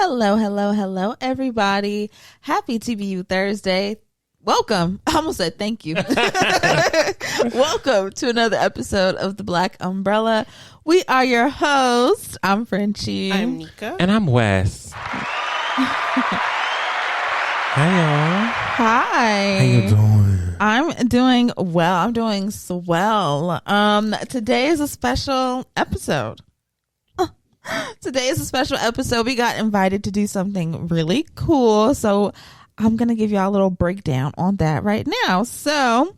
Hello, hello, hello, everybody. Happy TBU Thursday. Welcome. I almost said thank you. Welcome to another episode of The Black Umbrella. We are your hosts. I'm Frenchie. I'm Nika. And I'm Wes. Hey, y'all. Hi. How you doing? I'm doing well. I'm doing swell. Today is a special episode. Today is a special episode. We got invited to do something really cool. So I'm going to give y'all a little breakdown on that right now. So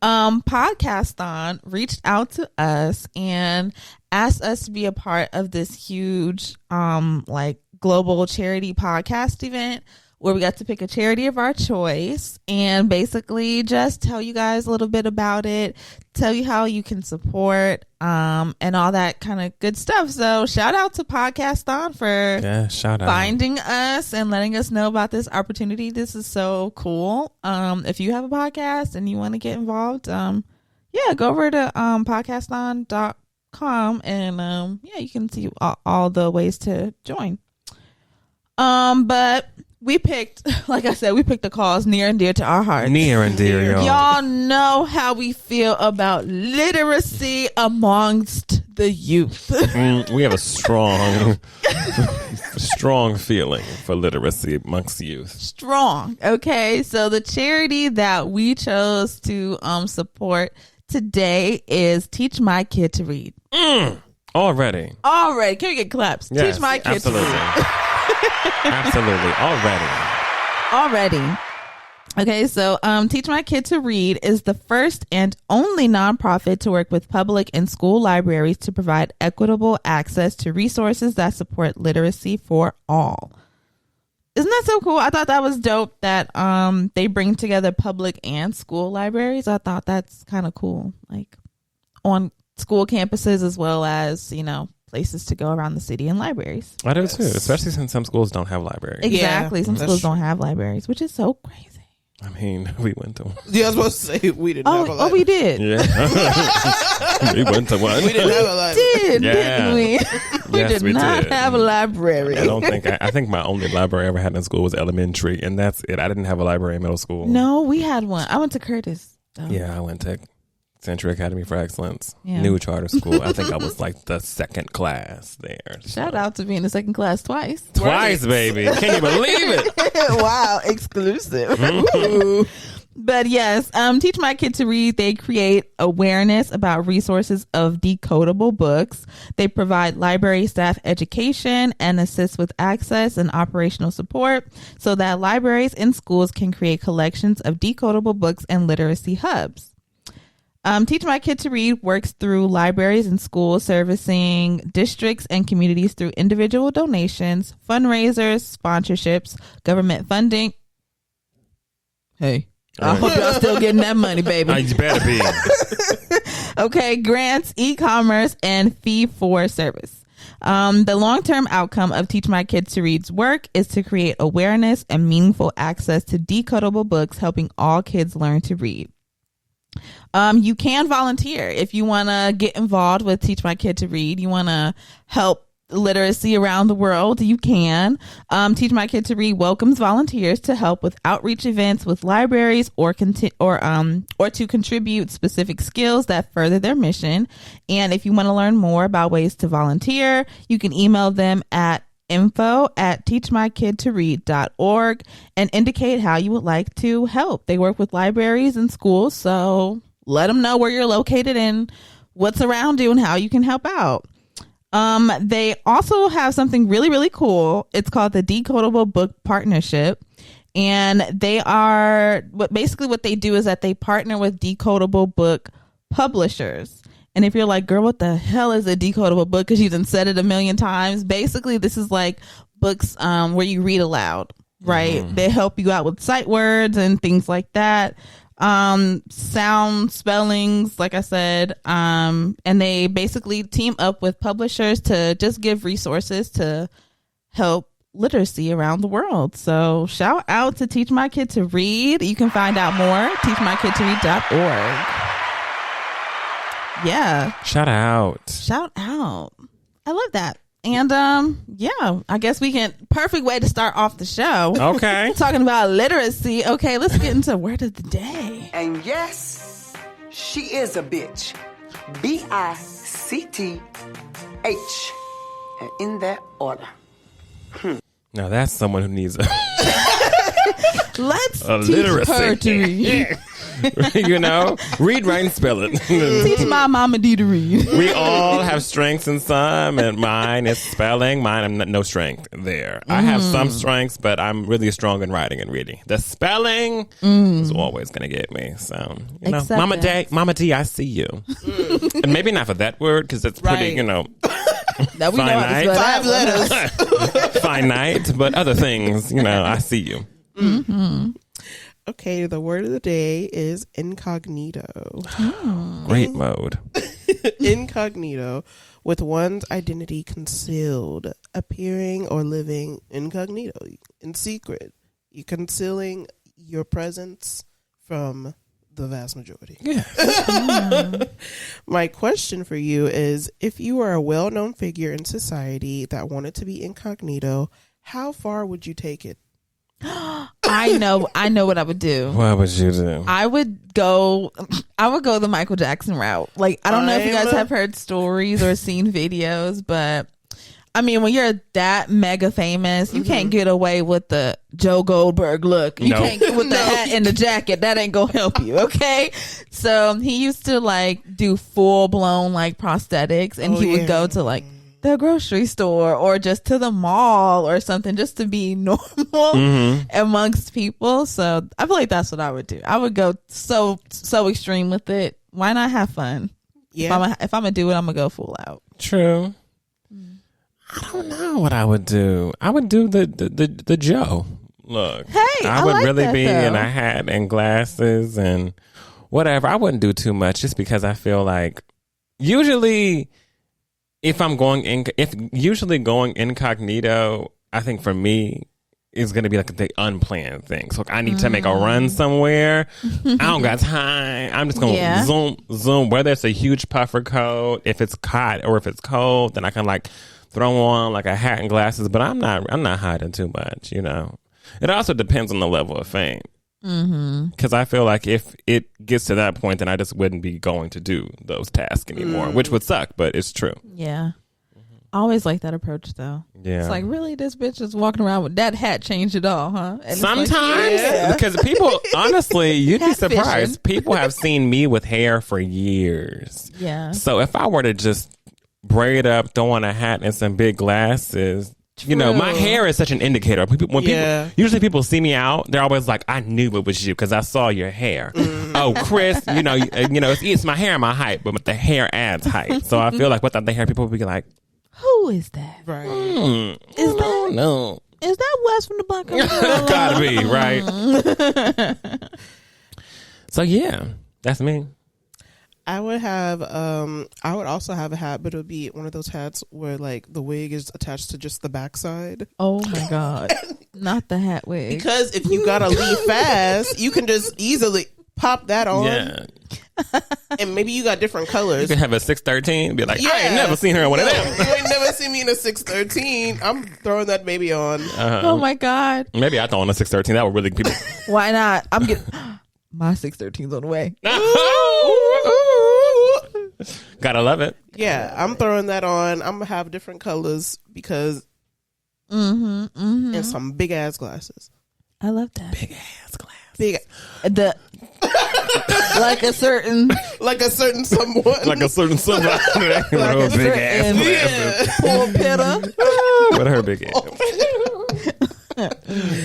PODCASTHON reached out to us and asked us to be a part of this huge global charity podcast event where we got to pick a charity of our choice and basically just tell you guys a little bit about it, tell you how you can support and all that kind of good stuff. So shout out to PODCASTHON for finding us and letting us know about this opportunity. This is so cool. If you have a podcast and you want to get involved, go over to podcasthon.com and you can see all the ways to join. But we picked, like I said, a cause near and dear to our hearts. Near and dear, y'all. Y'all know how we feel about literacy amongst the youth. We have a strong feeling for literacy amongst youth. Strong. Okay. So the charity that we chose to support today is Teach My Kid to Read. Already. Can we get claps? Yes, Teach My Kid to Read. Absolutely. Already. Okay, so Teach My Kid to Read is the first and only nonprofit to work with public and school libraries to provide equitable access to resources that support literacy for all. Isn't that so cool? I thought that was dope that they bring together public and school libraries. I thought that's kind of cool, like on school campuses as well as, places to go around the city and libraries. I do too, especially since some schools don't have libraries. Exactly. Yeah, some schools don't have libraries, which is so crazy. I mean, we went to one. Yeah, I was supposed to say we didn't have a library. Oh, we did. Yeah. We went to one. We didn't have a library. Didn't we? We did not have a library. I think my only library I ever had in school was elementary, and that's it. I didn't have a library in middle school. No, we had one. I went to Curtis. Though. Yeah, I went to Century Academy for Excellence, yeah. New charter school. I think I was like the second class there. Shout out to being in second class twice. Twice, baby. Can you believe it? Wow, exclusive. But yes, Teach My Kid to Read, they create awareness about resources of decodable books. They provide library staff education and assist with access and operational support so that libraries and schools can create collections of decodable books and literacy hubs. Teach My Kid to Read works through libraries and schools, servicing districts and communities through individual donations, fundraisers, sponsorships, government funding. Hey, I hope y'all still getting that money, baby. You better be. Okay, grants, e-commerce, and fee for service. The long-term outcome of Teach My Kid to Read's work is to create awareness and meaningful access to decodable books, helping all kids learn to read. You can volunteer if you want to get involved with Teach My Kid to Read. You want to help literacy around the world. You can. Teach My Kid to Read welcomes volunteers to help with outreach events with libraries or to contribute specific skills that further their mission. And if you want to learn more about ways to volunteer, you can email them at info@teachmykidtoread.org and indicate how you would like to help. They work with libraries and schools, so let them know where you're located and what's around you and how you can help out. They also have something really, really cool. It's called the Decodable Book Partnership. And they are what they do is that they partner with decodable book publishers. And if you're like, girl, what the hell is a decodable book? Because you done said it a million times. Basically, this is like books where you read aloud, right? They help you out with sight words and things like that. Sound spellings, like I said. And they basically team up with publishers to just give resources to help literacy around the world. So shout out to Teach My Kid to Read. You can find out more teachmykidtoread.org. Yeah. Shout out. I love that. And yeah, I guess we can. Perfect way to start off the show. Okay. Talking about literacy. Okay, let's get into word of the day. And yes, she is a bitch. BICTH. And in that order. Now that's someone who needs Let's a teach literacy. her to read. You know, read, write, and spell it. Teach my mama D to read. We all have strengths in some, and mine is spelling. Mine, I'm no strength there. I have some strengths, but I'm really strong in writing and reading. The spelling is always going to get me. So, you know, Mama D, I see you. And maybe not for that word, because it's pretty, you know, That we know how to spell 5 letters. finite, but other things, you know, I see you. Okay, the word of the day is incognito. Great mode. Incognito, with one's identity concealed, appearing or living incognito, in secret. You're concealing your presence from the vast majority. Yeah. My question for you is, if you were a well-known figure in society that wanted to be incognito, how far would you take it? I know what I would do. What would you do? I would go the Michael Jackson route. Like, I don't know if you guys have heard stories or seen videos, but I mean, when you're that mega famous, you can't get away with the Joe Goldberg look. You can't get with the hat and the jacket. That ain't gonna help you, okay? So he used to like do full blown like prosthetics, and he would go to like the grocery store or just to the mall or something just to be normal amongst people. So I feel like that's what I would do. I would go so extreme with it. Why not have fun? Yeah. If I'm gonna do it, I'm gonna go full out. True. I don't know what I would do. I would do the Joe look. Hey, I would like really that, be though. in a hat and glasses and whatever. I wouldn't do too much just because I feel like usually if going incognito, I think for me is going to be like the unplanned thing. So I need to make a run somewhere. I don't got time. I'm just going to zoom. Whether it's a huge puffer coat, if it's hot or if it's cold, then I can like throw on like a hat and glasses. But I'm not hiding too much. You know, it also depends on the level of fame. Because I feel like if it gets to that point, then I just wouldn't be going to do those tasks anymore, which would suck, but it's true. Yeah. I always like that approach, though. Yeah. It's like, really, this bitch is walking around with that hat changed it all, huh? And sometimes, because people, honestly, you'd be surprised. Catfishing. People have seen me with hair for years. Yeah. So if I were to just braid up, throw on a hat and some big glasses, you know, my hair is such an indicator. Usually people see me out, they're always like, I knew it was you because I saw your hair. Oh, Chris, it's my hair and my height, but the hair adds height. So I feel like without the hair, people would be like, who is that? Right. Is that no? Is that Wes from the Black Girl? Gotta be, right? So yeah, that's me. I would also have a hat, but it would be one of those hats where like the wig is attached to just the backside. Oh my God. Not the hat wig. Because if you gotta leave fast, you can just easily pop that on. Yeah. And maybe you got different colors. You can have a 613, be like, I ain't never seen her in one of them. You ain't never seen me in a 613. I'm throwing that baby on. Oh my God. Maybe I throw on a 613. That would really people. Why not? I'm getting my 613's on the way. Gotta love it. Yeah, I'm throwing that on. I'm gonna have different colors because and some big ass glasses. I love that. Big ass glass. Big like a certain someone. Like a certain somebody. like Real a big ass certain pulpitter. with her big ass.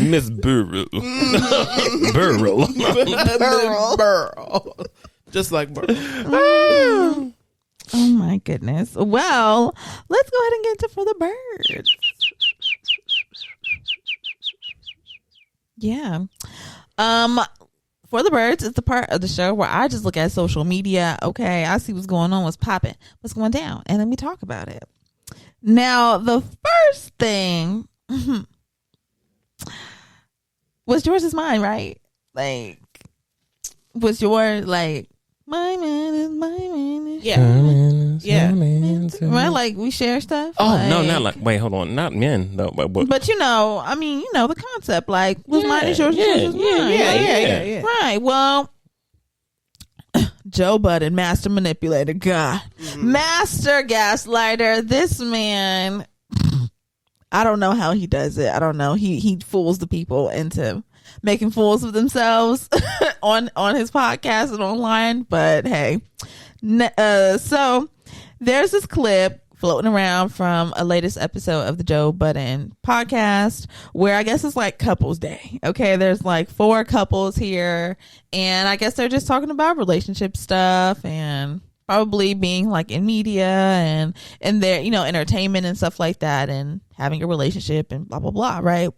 Miss Burrell. Burrell. Burl. Just like Burl. Oh my goodness. Well, let's go ahead and get into For the Birds. Yeah. For the Birds is the part of the show where I just look at social media. Okay, I see what's going on, what's popping, what's going down, and then we talk about it. Now, the first thing was yours is mine, right? Like, was your like My man is my man. Yeah. Right, like we share stuff. Oh, like, no, not like, wait, hold on. Not men, though. But you know, I mean, you know the concept. Like, what's mine is yours, yours is mine. Yeah. Right. Well, Joe Budden, master manipulator, God, master gaslighter. This man, I don't know how he does it. I don't know. He fools the people into making fools of themselves on his podcast and online. But hey, so there's this clip floating around from a latest episode of the Joe Budden podcast where I guess it's like couples day. Okay, there's like 4 couples here, and I guess they're just talking about relationship stuff and probably being like in media and in their, you know, entertainment and stuff like that, and having a relationship and blah blah blah, right?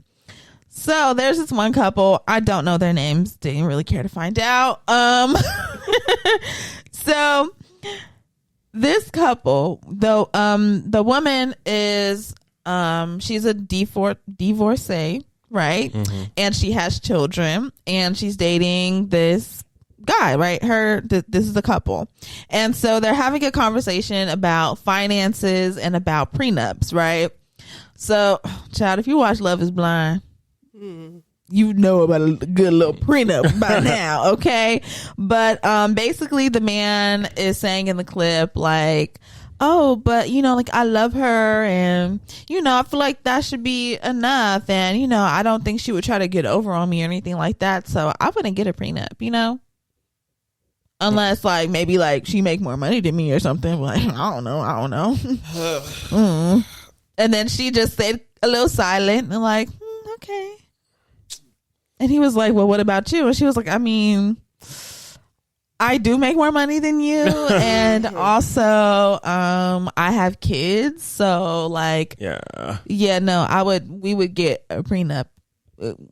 So there's this one couple, I don't know their names, didn't really care to find out. So this couple, though, the woman is she's a divorcee, right? And she has children, and she's dating this guy, right? This is a couple, and so they're having a conversation about finances and about prenups, right? So, child, if you watch Love Is Blind, you know about a good little prenup by now, okay? But basically the man is saying in the clip, like, oh, but you know, like, I love her, and you know, I feel like that should be enough, and you know, I don't think she would try to get over on me or anything like that, so I wouldn't get a prenup, you know, unless like maybe like she make more money than me or something. Like, I don't know. And then she just stayed a little silent and like, okay. And he was like, well, what about you? And she was like, I mean, I do make more money than you. And also, I have kids. So like, we would get a prenup.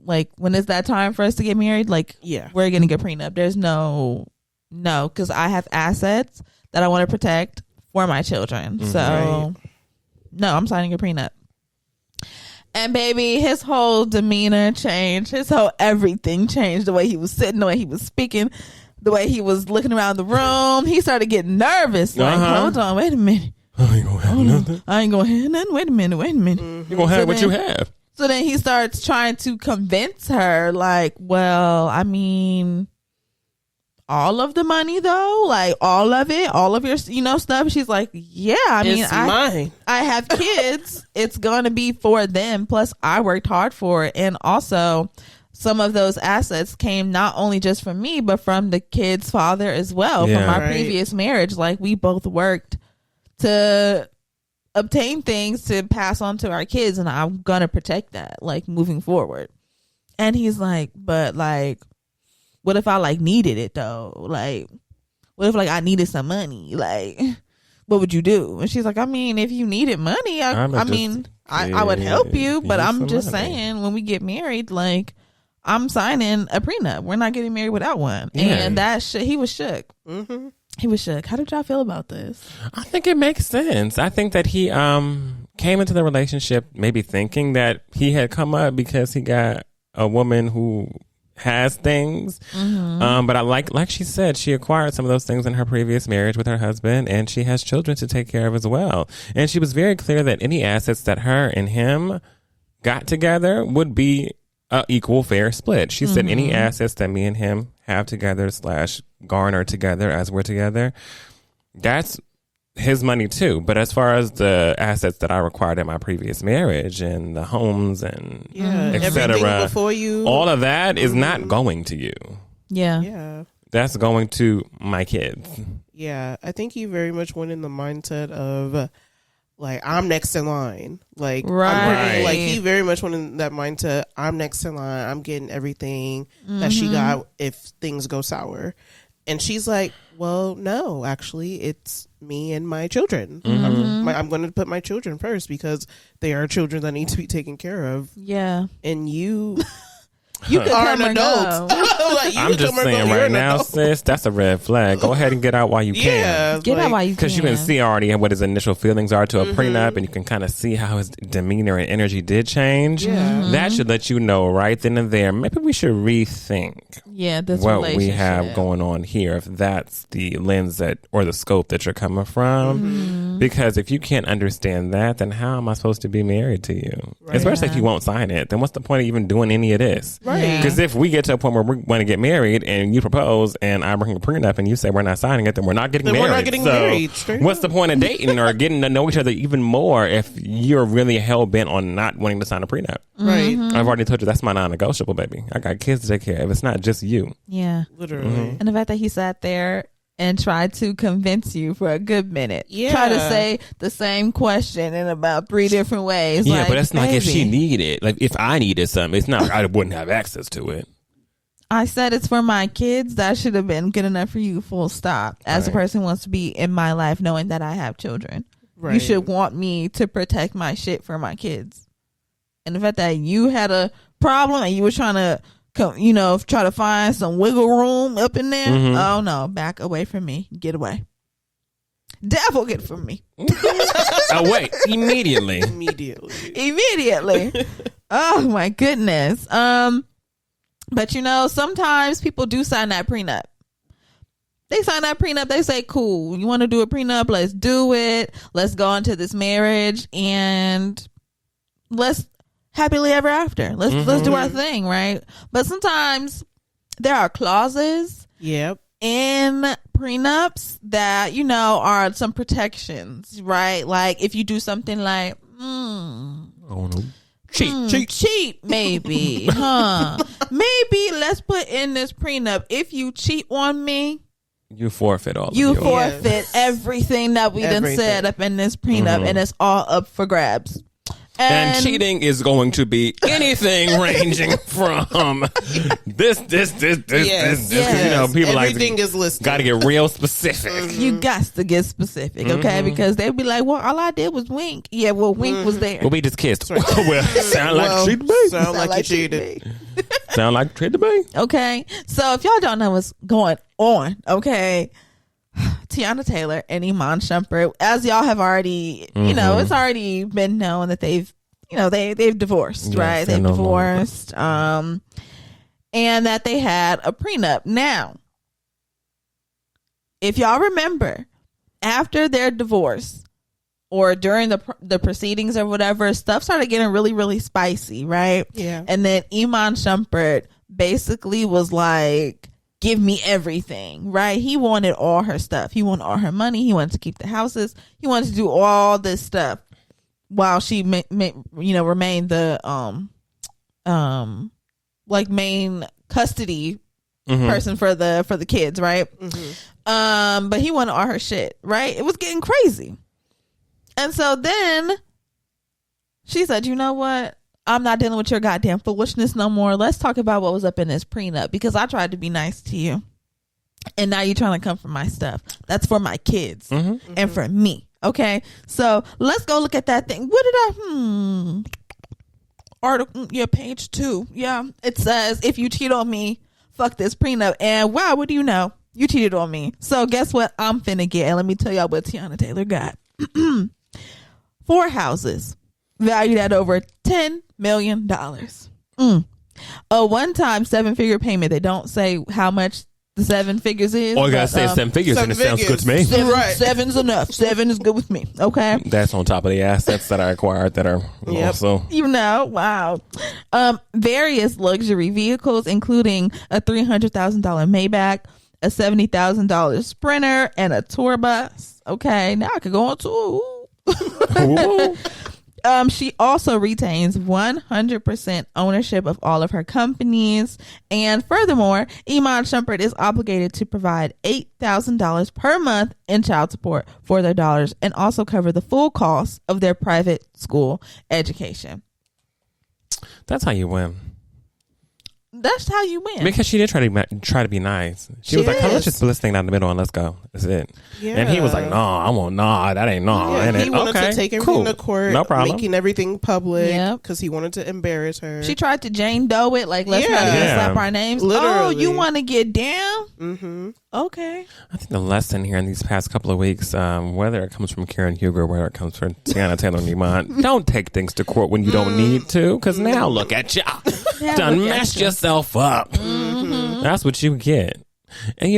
Like, when is that time for us to get married? Like, we're going to get prenup. There's no, because I have assets that I want to protect for my children. So no, I'm signing a prenup. And baby, his whole demeanor changed. His whole everything changed. The way he was sitting, the way he was speaking, the way he was looking around the room. He started getting nervous. Like, hold on, wait a minute. I ain't gonna have nothing. I ain't gonna have nothing. Wait a minute. You gonna have what you have. So then he starts trying to convince her, like, well, I mean, all of the money though, like all of it, all of your, you know, stuff. She's like, yeah, I mean, mine. I have kids. It's gonna be for them. Plus, I worked hard for it, and also some of those assets came not only just from me, but from the kid's father as well, from my previous marriage. Like, we both worked to obtain things to pass on to our kids, and I'm gonna protect that, like, moving forward. And he's like, but like, what if I like needed it though? Like, what if like I needed some money? Like, what would you do? And she's like, I mean, if you needed money, I would help you, but I'm just saying, when we get married, like, I'm signing a prenup. We're not getting married without one. And that shit, he was shook. He was shook. How did y'all feel about this? I think it makes sense. I think that he came into the relationship maybe thinking that he had come up because he got a woman who has things, but I like she said, she acquired some of those things in her previous marriage with her husband, and she has children to take care of as well. And she was very clear that any assets that her and him got together would be a equal fair split. She said any assets that me and him have together / garner together as we're together, that's his money too. But as far as the assets that I required in my previous marriage and the homes and etc., before you, all of that is not going to you. That's going to my kids. I think he very much went in the mindset of like, I'm next in line. Like, like, he very much went in that mindset. I'm next in line. I'm getting everything that she got if things go sour. And she's like, well, no, actually, it's me and my children. I'm going to put my children first because they are children that need to be taken care of. And you You could come or go. Like, I'm just saying right now, sis, that's a red flag. Go ahead and get out while you can. Get out while you can. Because you can see already what his initial feelings are to a prenup, and you can kind of see how his demeanor and energy did change. That should let you know right then and there, maybe we should rethink this what we have going on here, if that's the lens that or the scope that you're coming from. Because if you can't understand that, then how am I supposed to be married to you? Especially if you won't sign it, then what's the point of even doing any of this? Because if we get to a point where we want to get married and you propose and I bring a prenup and you say we're not signing it, then we're not getting married. We're not getting married. What's the point of dating or getting to know each other even more if you're really hell bent on not wanting to sign a prenup? Right. I've already told you that's my non-negotiable, baby. I got kids to take care of. It's not just you. Yeah. Literally. And the fact that he sat there and tried to convince you for a good minute. Yeah. Try to say the same question in about 3 different ways. Yeah, like, but it's not like if she needed, like if I needed something, it's not like I wouldn't have access to it. I said it's for my kids. That should have been good enough for you, full stop. As a person who wants to be in my life knowing that I have children. Right. You should want me to protect my shit for my kids. And the fact that you had a problem and you were trying to, try to find some wiggle room up in there. Oh no, back away from me. Get away. Devil, get from me. Away. Immediately. Oh my goodness. But sometimes people do sign that prenup. They sign that prenup. They say, cool, you want to do a prenup? Let's do it. Let's go into this marriage and let's happily ever after. Let's do our thing, right? But sometimes there are clauses in prenups that, are some protections, right? Like if you do something like, cheat, maybe, maybe let's put in this prenup. If you cheat on me, you forfeit all. You forfeit everything that we done set up in this prenup, and it's all up for grabs. And cheating is going to be anything ranging from this. People everything is listed. Got to get real specific. You got to get specific, okay? Because they'll be like, well, all I did was wink. Yeah, well, wink was there. Well, we just kissed. Well, sound like cheated me. Sound like you cheated. Sound like cheated me. Okay. So if y'all don't know what's going on, okay, Teyana Taylor and Iman Shumpert, as y'all have already, it's already been known that they've divorced, right? They've divorced, and that they had a prenup. Now, if y'all remember, after their divorce or during the proceedings or whatever, stuff started getting really, really spicy, right? Yeah. And then Iman Shumpert basically was like, give me everything, right? He wanted all her stuff. He wanted all her money. He wanted to keep the houses. He wanted to do all this stuff while she remained the main custody person for the kids, right? But he wanted all her shit, right? It was getting crazy. And so then she said, you know what? I'm not dealing with your goddamn foolishness no more. Let's talk about what was up in this prenup, because I tried to be nice to you. And now you're trying to come for my stuff. That's for my kids and for me. Okay. So let's go look at that thing. What did article? Yeah. Page 2. Yeah. It says, if you cheat on me, fuck this prenup. And wow, what do you know? You cheated on me. So guess what I'm finna get? And let me tell y'all what Teyana Taylor got. 4 houses valued at over $10 million. A one-time 7-figure payment. They don't say how much the 7 figures is. All you gotta say is 7 figures, and it sounds good to me. 7's enough. 7 is good with me. Okay. That's on top of the assets that I acquired that are also. Wow. Various luxury vehicles, including a $300,000 Maybach, a $70,000 Sprinter, and a tour bus. Okay. Now I could go on tour. She also retains 100% ownership of all of her companies. And furthermore, Iman Shumpert is obligated to provide $8,000 per month in child support for their daughters and also cover the full cost of their private school education. That's how you win. That's how you win. Because she did try to be nice. She was like, "Come, let's just split this thing down the middle and let's go. That's it." Yeah. And he was like, that ain't no. Yeah, and he wanted to take everything to court, no problem, making everything public because he wanted to embarrass her. She tried to Jane Doe it, like, let's not even slap our names. Literally. Oh, you want to get down? Mm-hmm. Okay. I think the lesson here in these past couple of weeks, whether it comes from Karen Huger or whether it comes from Teyana Taylor and Iman, don't take things to court when you don't need to, because now look at you. Done messed yourself up. Mm-hmm. That's what you get. And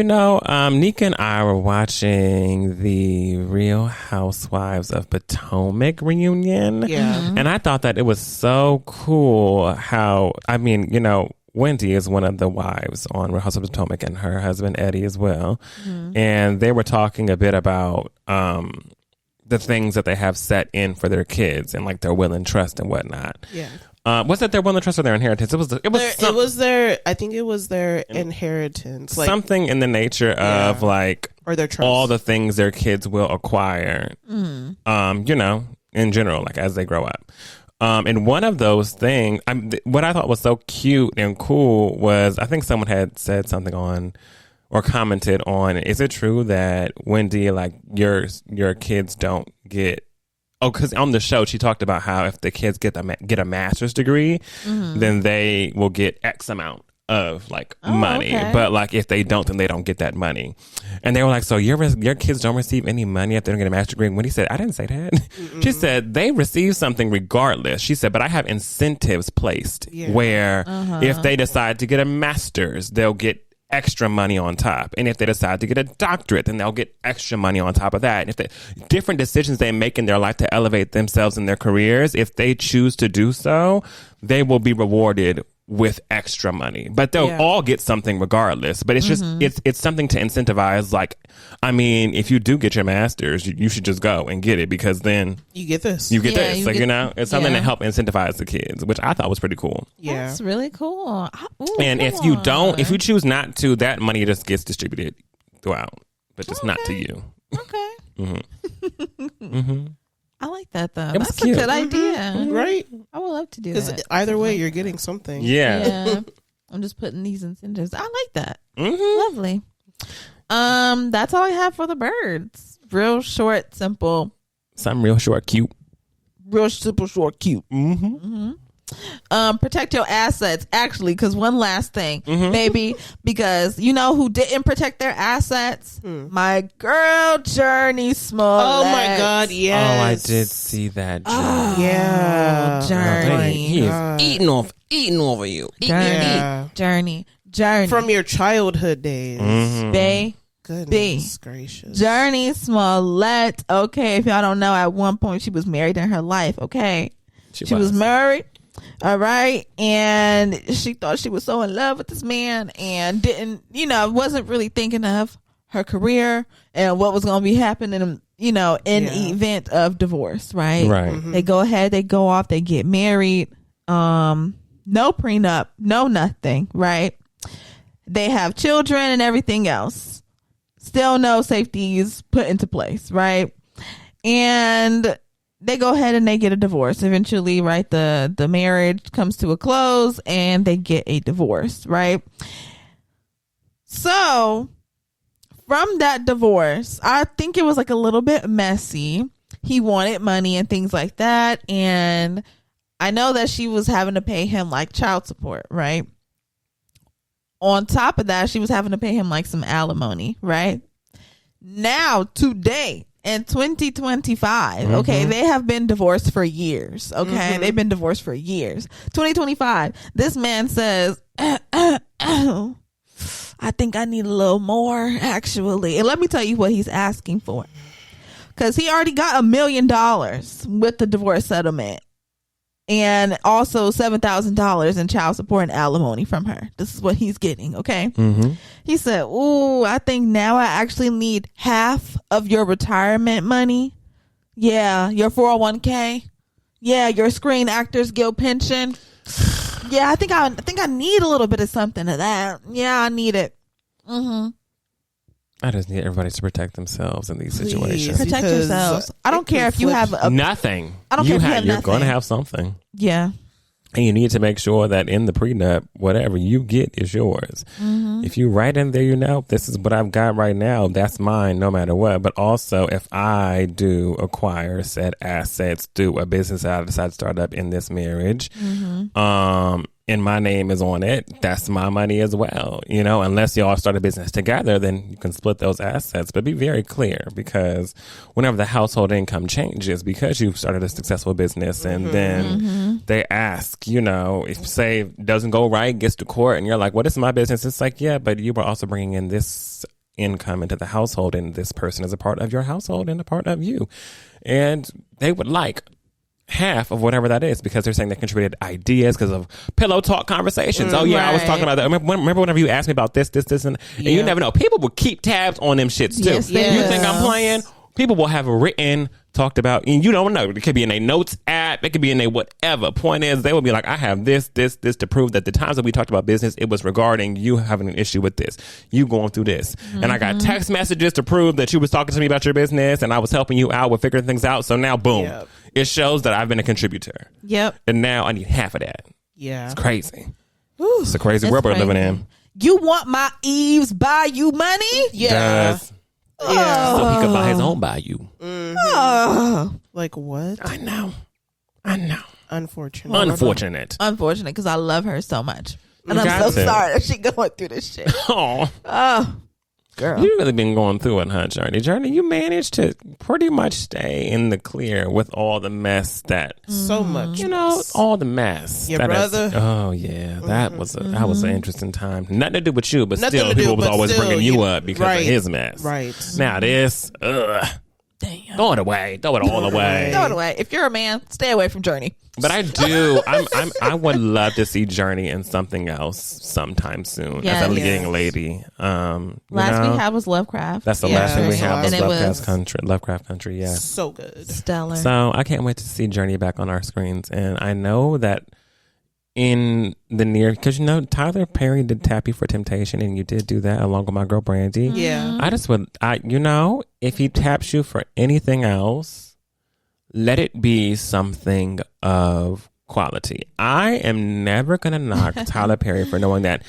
Nika and I were watching the Real Housewives of Potomac reunion. Yeah. Mm-hmm. And I thought that it was so cool how, Wendy is one of the wives on Real Housewives of Potomac, and her husband Eddie as well. Mm-hmm. And they were talking a bit about the things that they have set in for their kids and like their will and trust and whatnot. Yeah. Was it their will and trust or their inheritance? I think it was their inheritance. Like, something in the nature of or their trust. All the things their kids will acquire, in general, like as they grow up. And one of those things, what I thought was so cute and cool was, I think someone had said something on or commented on, is it true that Wendy, like your kids don't get, because on the show she talked about how if the kids get a master's degree, then they will get X amount of money, but like if they don't, then they don't get that money. And they were like, so your kids don't receive any money if they don't get a master's degree? And Wendy said, I didn't say that. Mm-mm. She said they receive something regardless. She said, but I have incentives placed where if they decide to get a master's, they'll get extra money on top, and if they decide to get a doctorate, then they'll get extra money on top of that. And if the different decisions they make in their life to elevate themselves in their careers, if they choose to do so, they will be rewarded with extra money, but they'll all get something regardless. But it's just it's something to incentivize. Like, I mean, if you do get your master's, you should just go and get it, because then you get this. You get this. It's something to help incentivize the kids, which I thought was pretty cool. Yeah, that's really cool. And if you choose not to, that money just gets distributed throughout, but just not to you. Okay. I like that though. That's cute. A good idea, right? I would love to do that. Because either way, you're getting something. Yeah. I'm just putting these incentives. I like that. Lovely. That's all I have for the birds. Real short, simple. Something real short, cute. Real simple, short, cute. Protect your assets, actually, because one last thing, baby, because you know who didn't protect their assets? My girl Journey Smollett. Oh my God, yes. Oh, I did see that. Journey. He is eating over you. Journey. From your childhood days. Goodness gracious. Journey Smollett. Okay, if y'all don't know, at one point she was married in her life. Okay, she was married. All right. And she thought she was so in love with this man and wasn't really thinking of her career and what was going to be happening, in the event of divorce. Right. Right. They go ahead, they go off, they get married. No prenup, no nothing. Right. They have children and everything else. Still no safeties put into place. Right. And they go ahead and they get a divorce. Eventually, right, the marriage comes to a close and they get a divorce, right? So, from that divorce, I think it was like a little bit messy. He wanted money and things like that. And I know that she was having to pay him like child support, right? On top of that, she was having to pay him like some alimony, right? Now, today, in 2025, okay, they have been divorced for years. Okay, they've been divorced for years. 2025, this man says, I think I need a little more, actually. And let me tell you what he's asking for, because he already got $1 million with the divorce settlement, and also $7,000 in child support and alimony from her. This is what he's getting, okay? He said, ooh, I think now I actually need half of your retirement money. Yeah, your 401k. Yeah, your Screen Actors Guild pension. Yeah, I think I need a little bit of something of that. Yeah, I need it. I just need everybody to protect themselves in these situations. Protect yourselves. I don't care if you have nothing. I don't care if you have nothing. You're going to have something. Yeah. And you need to make sure that in the prenup, whatever you get is yours. Mm-hmm. If you write in there, this is what I've got right now. That's mine no matter what. But also, if I do acquire said assets through a business that I decide to start up in this marriage, and my name is on it, that's my money as well. Unless y'all start a business together, then you can split those assets. But be very clear, because whenever the household income changes, because you've started a successful business, and then they ask, if say doesn't go right, gets to court, and you're like, well, this is my business. It's like, yeah, but you were also bringing in this income into the household, and this person is a part of your household and a part of you. And they would like half of whatever that is, because they're saying they contributed ideas because of pillow talk conversations. Oh yeah, I was talking about that. Remember whenever you asked me about this, and you never know. People will keep tabs on them shits too. Yes, you think I'm playing? People will have written, talked about, and you don't know. It could be in a notes app. It could be in a whatever. Point is, they will be like, I have this to prove that the times that we talked about business, it was regarding you having an issue with this, you going through this. And I got text messages to prove that you was talking to me about your business and I was helping you out with figuring things out. So now, boom, it shows that I've been a contributor. Yep. And now I need half of that. Yeah. It's crazy. It's a crazy world we're living in. You want my Eve's Bayou money? Yeah. Yeah. So he could buy his own Bayou. Like what? I know. Unfortunate. Unfortunate, because I love her so much. And I'm so sorry that she going through this shit. Oh. Girl. You've really been going through it, huh, Journey? Journey, you managed to pretty much stay in the clear with all the mess that... So much. All the mess. Your brother. That was an interesting time. Nothing to do with you, but still, people was always bringing you up because of his mess. Right. Now this, Damn. throw it away. Throw it all away. Throw it away. If you're a man, stay away from Journey. But I do. I would love to see Journey in something else sometime soon as a leading lady. Last we had was Lovecraft. That's the last thing we had was Lovecraft Country. Yeah, so good, stellar. So I can't wait to see Journey back on our screens, and I know that in the near, because Tyler Perry did Tap You for Temptation, and you did do that along with my girl Brandy. Yeah, I just would, if he taps you for anything else, let it be something of quality. I am never going to knock Tyler Perry for knowing that,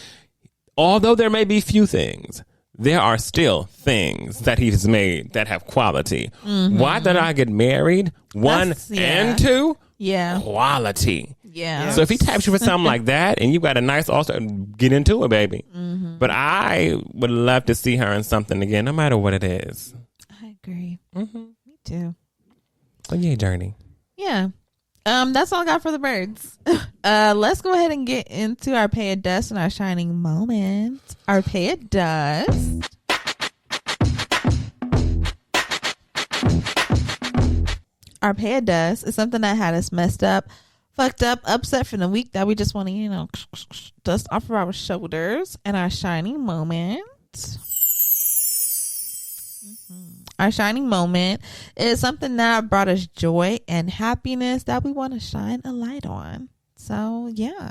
although there may be few things, there are still things that he has made that have quality. Why did I get married? One and two? Yeah. Quality. Yeah. So if he taps you for something like that and you got a nice also, get into it, baby. But I would love to see her in something again, no matter what it is. I agree. Me too. But yeah, Journey. Yeah. That's all I got for the birds. Let's go ahead and get into our Pay It Dust and our shining moment. Our Pay It Dust. Our Pay It Dust is something that had us messed up, fucked up, upset from the week that we just want to, dust off of our shoulders. And our shining moment. Our shining moment is something that brought us joy and happiness that we want to shine a light on. So yeah.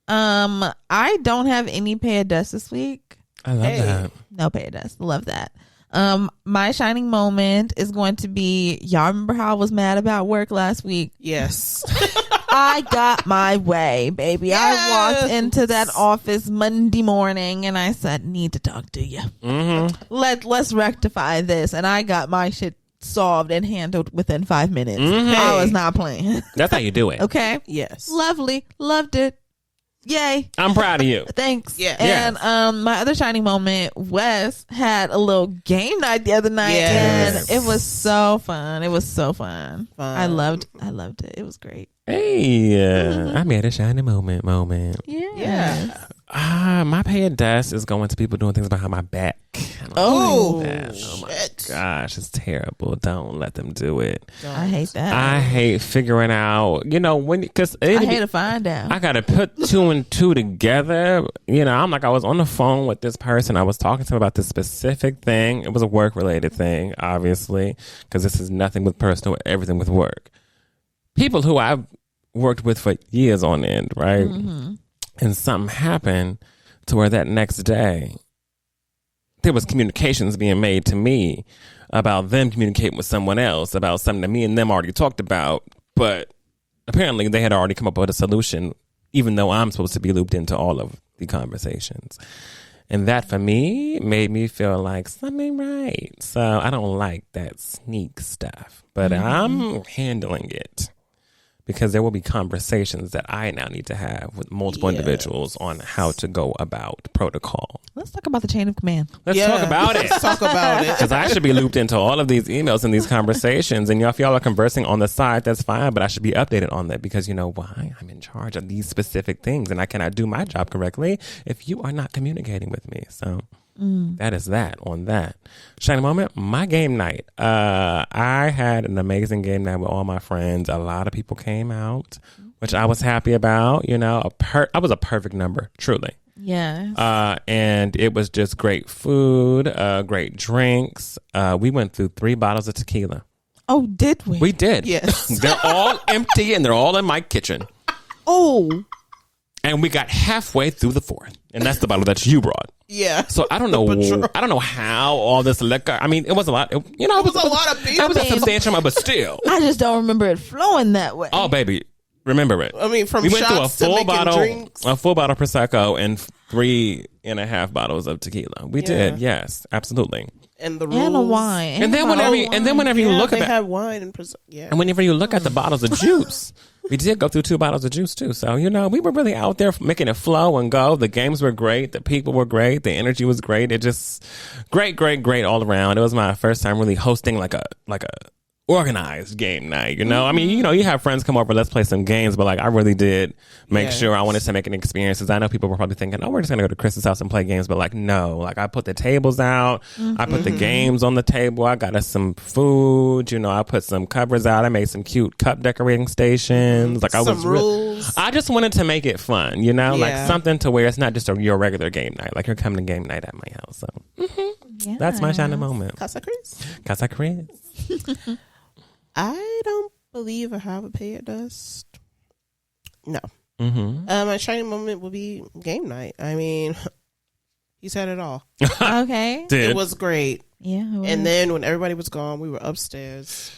I don't have any Pay It Dust this week. I love that. No Pay It Dust. Love that. My shining moment is going to be, y'all remember how I was mad about work last week? Yes. I got my way, baby. Yes. I walked into that office Monday morning and I said, need to talk to you. Let's rectify this. And I got my shit solved and handled within 5 minutes. I was not playing. That's how you do it. Okay. Yes. Lovely. Loved it. Yay. I'm proud of you. Thanks. Yeah. And my other shining moment, Wes had a little game night the other night. Yes. And it was so fun. It was so fun. I loved it. It was great. Hey, I made a shining moment. Yeah. My Pay It Dust is going to people doing things behind my back. Oh my gosh, it's terrible. Don't let them do it. I hate that. I hate figuring out, because I hate to find out. I got to put two and two together. I'm like, I was on the phone with this person. I was talking to him about this specific thing. It was a work related thing, obviously, because this is nothing with personal, everything with work. People who I've worked with for years on end, right? And something happened to where that next day there was communications being made to me about them communicating with someone else about something that me and them already talked about, but apparently they had already come up with a solution, even though I'm supposed to be looped into all of the conversations. And that, for me, made me feel like something right. So I don't like that sneak stuff. But I'm handling it. Because there will be conversations that I now need to have with multiple individuals on how to go about protocol. Let's talk about the chain of command. Let's talk about it. Let's talk about it. Because I should be looped into all of these emails and these conversations. And if y'all are conversing on the side, that's fine. But I should be updated on that because you know why? I'm in charge of these specific things. And I cannot do my job correctly if you are not communicating with me. So that is that on that. Shining moment, my game night. I had an amazing game night with all my friends. A lot of people came out, which I was happy about. You know, I was a perfect number, truly. Yeah. And it was just great food, great drinks. We went through 3 bottles of tequila. Oh, did we? We did. Yes. They're all empty and they're all in my kitchen. Oh. And we got halfway through the 4th. And that's the bottle that you brought. Yeah. So I don't know how all this liquor. I mean, it was a lot. It was a lot of people. It was a substantial amount, but still. I just don't remember it flowing that way. Oh, baby, remember it. I mean, from we went through shots to making drinks. a full bottle of prosecco, and 3.5 bottles of tequila. We did, yes, absolutely. And the rules. And a wine. And then whenever you look at they have wine and and whenever you look at the bottles of juice. We did go through 2 bottles of juice, too. So, you know, we were really out there making it flow and go. The games were great. The people were great. The energy was great. It just great all around. It was my first time really hosting like a organized game night, you know? I mean, you know, you have friends come over, let's play some games, but like I really did make sure I wanted to make an experience. Because I know people were probably thinking, oh, we're just going to go to Chris's house and play games. But like, no, like I put the tables out. I put the games on the table. I got us some food. You know, I put some covers out. I made some cute cup decorating stations. Like I was rules. I just wanted to make it fun, you know, like something to where it's not just your regular game night. Like you're coming to game night at my house. So that's my shining moment. Casa Chris. Casa Chris. I don't believe I have a pay at dust. No. My shining moment will be game night. I mean, he said it all. Okay. It was great. Yeah. And then when everybody was gone, we were upstairs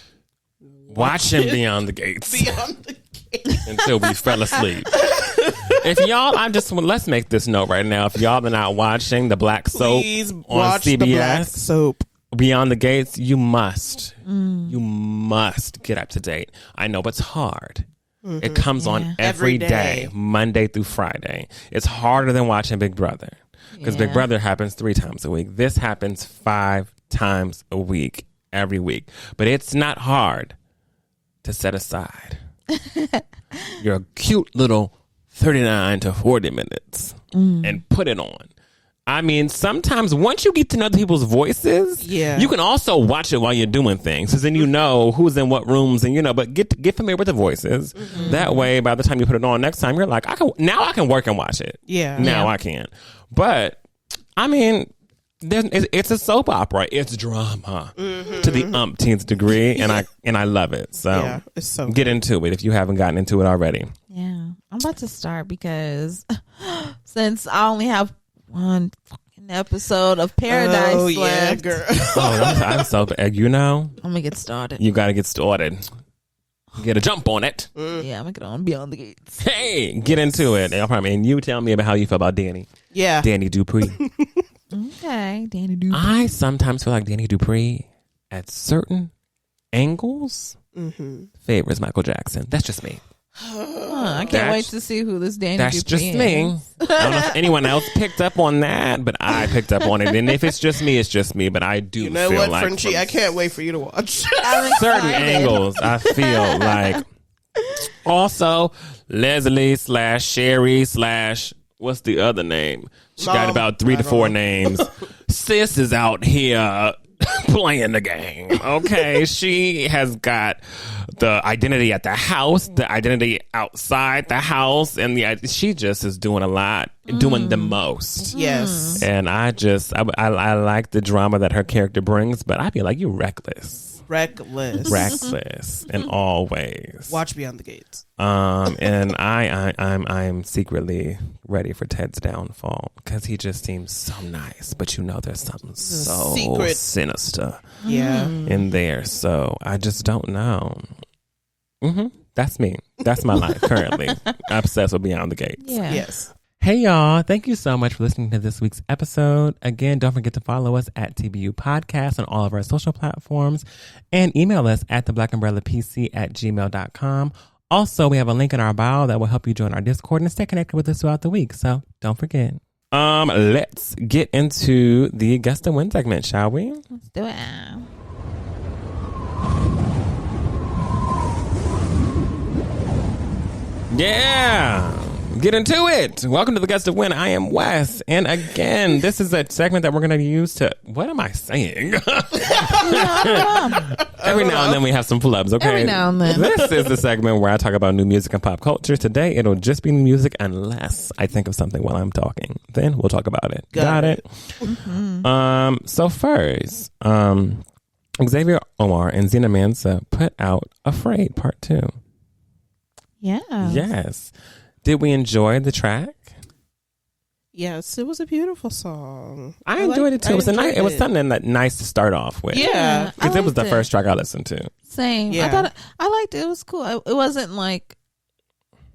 watching Beyond the Gates. Beyond the Gates. Until we fell asleep. If y'all, let's make this note right now. If y'all are not watching the Black Soap on CBS, the Black Soap. Beyond the Gates, you must get up to date. I know it's hard. It comes on every day, Monday through Friday. It's harder than watching Big Brother because Big Brother happens 3 times a week. This happens 5 times a week, every week. But it's not hard to set aside your cute little 39 to 40 minutes and put it on. I mean, sometimes once you get to know people's voices, you can also watch it while you're doing things. Because then you know who's in what rooms and, you know, but get familiar with the voices. That way, by the time you put it on next time, you're like, I can work and watch it. Now I can. But, I mean, it's a soap opera. It's drama to the umpteenth degree. And I love it. So, it's so get into it if you haven't gotten into it already. Yeah. I'm about to start because since I only have one fucking episode of Paradise left. Girl. I'm so bad. You know, I'm gonna get started. You got to get started. Get a jump on it. Yeah, I'm gonna get on Beyond the Gates. Hey, get into it. And you tell me about how you feel about Danny. Yeah, Danny Dupree. Okay, Danny Dupree. I sometimes feel like Danny Dupree at certain angles favors Michael Jackson. That's just me. I can't wait to see who this Danny Dupree is. That's just me. I don't know if anyone else picked up on that, but I picked up on it. And if it's just me, it's just me. But I do feel what, like Frenchie, I can't wait for you to watch. certain angles, I feel like. Also, Leslie / Sherry / what's the other name? She got about 3 to 4 names. Sis is out here playing the game. Okay, she has got the identity at the house, the identity outside the house, and she just is doing a lot, doing the most. Yes, and I like the drama that her character brings, but I feel like you're reckless in all ways. Watch Beyond the Gates. And I'm secretly ready for Ted's downfall because he just seems so nice, but you know there's something so secret, sinister, in there. So I just don't know. That's me. That's my life currently. Obsessed with Beyond the Gates. Yeah. Yes. Hey, y'all. Thank you so much for listening to this week's episode. Again, don't forget to follow us at TBU Podcast on all of our social platforms and email us at theblackUmbrellaPC@gmail.com. Also, we have a link in our bio that will help you join our Discord and stay connected with us throughout the week. So don't forget. Let's get into the Guest to Win segment, shall we? Let's do it. Yeah. Get into it. Welcome to the Guest to Win. I am Wes. And again, this is a segment that we're going to use to... What am I saying? Every now and then we have some flubs, okay? Every now and then. This is the segment where I talk about new music and pop culture. Today, it'll just be music unless I think of something while I'm talking. Then we'll talk about it. Got it? Mm-hmm. So first, Xavier, Omar, and Zena Mansa put out Afraid Part 2. Yeah. Yes. Did we enjoy the track? Yes, it was a beautiful song. I enjoyed it too. It was something that nice to start off with. Yeah, because it was the first track I listened to. Same. Yeah. I liked it. It was cool. It wasn't like,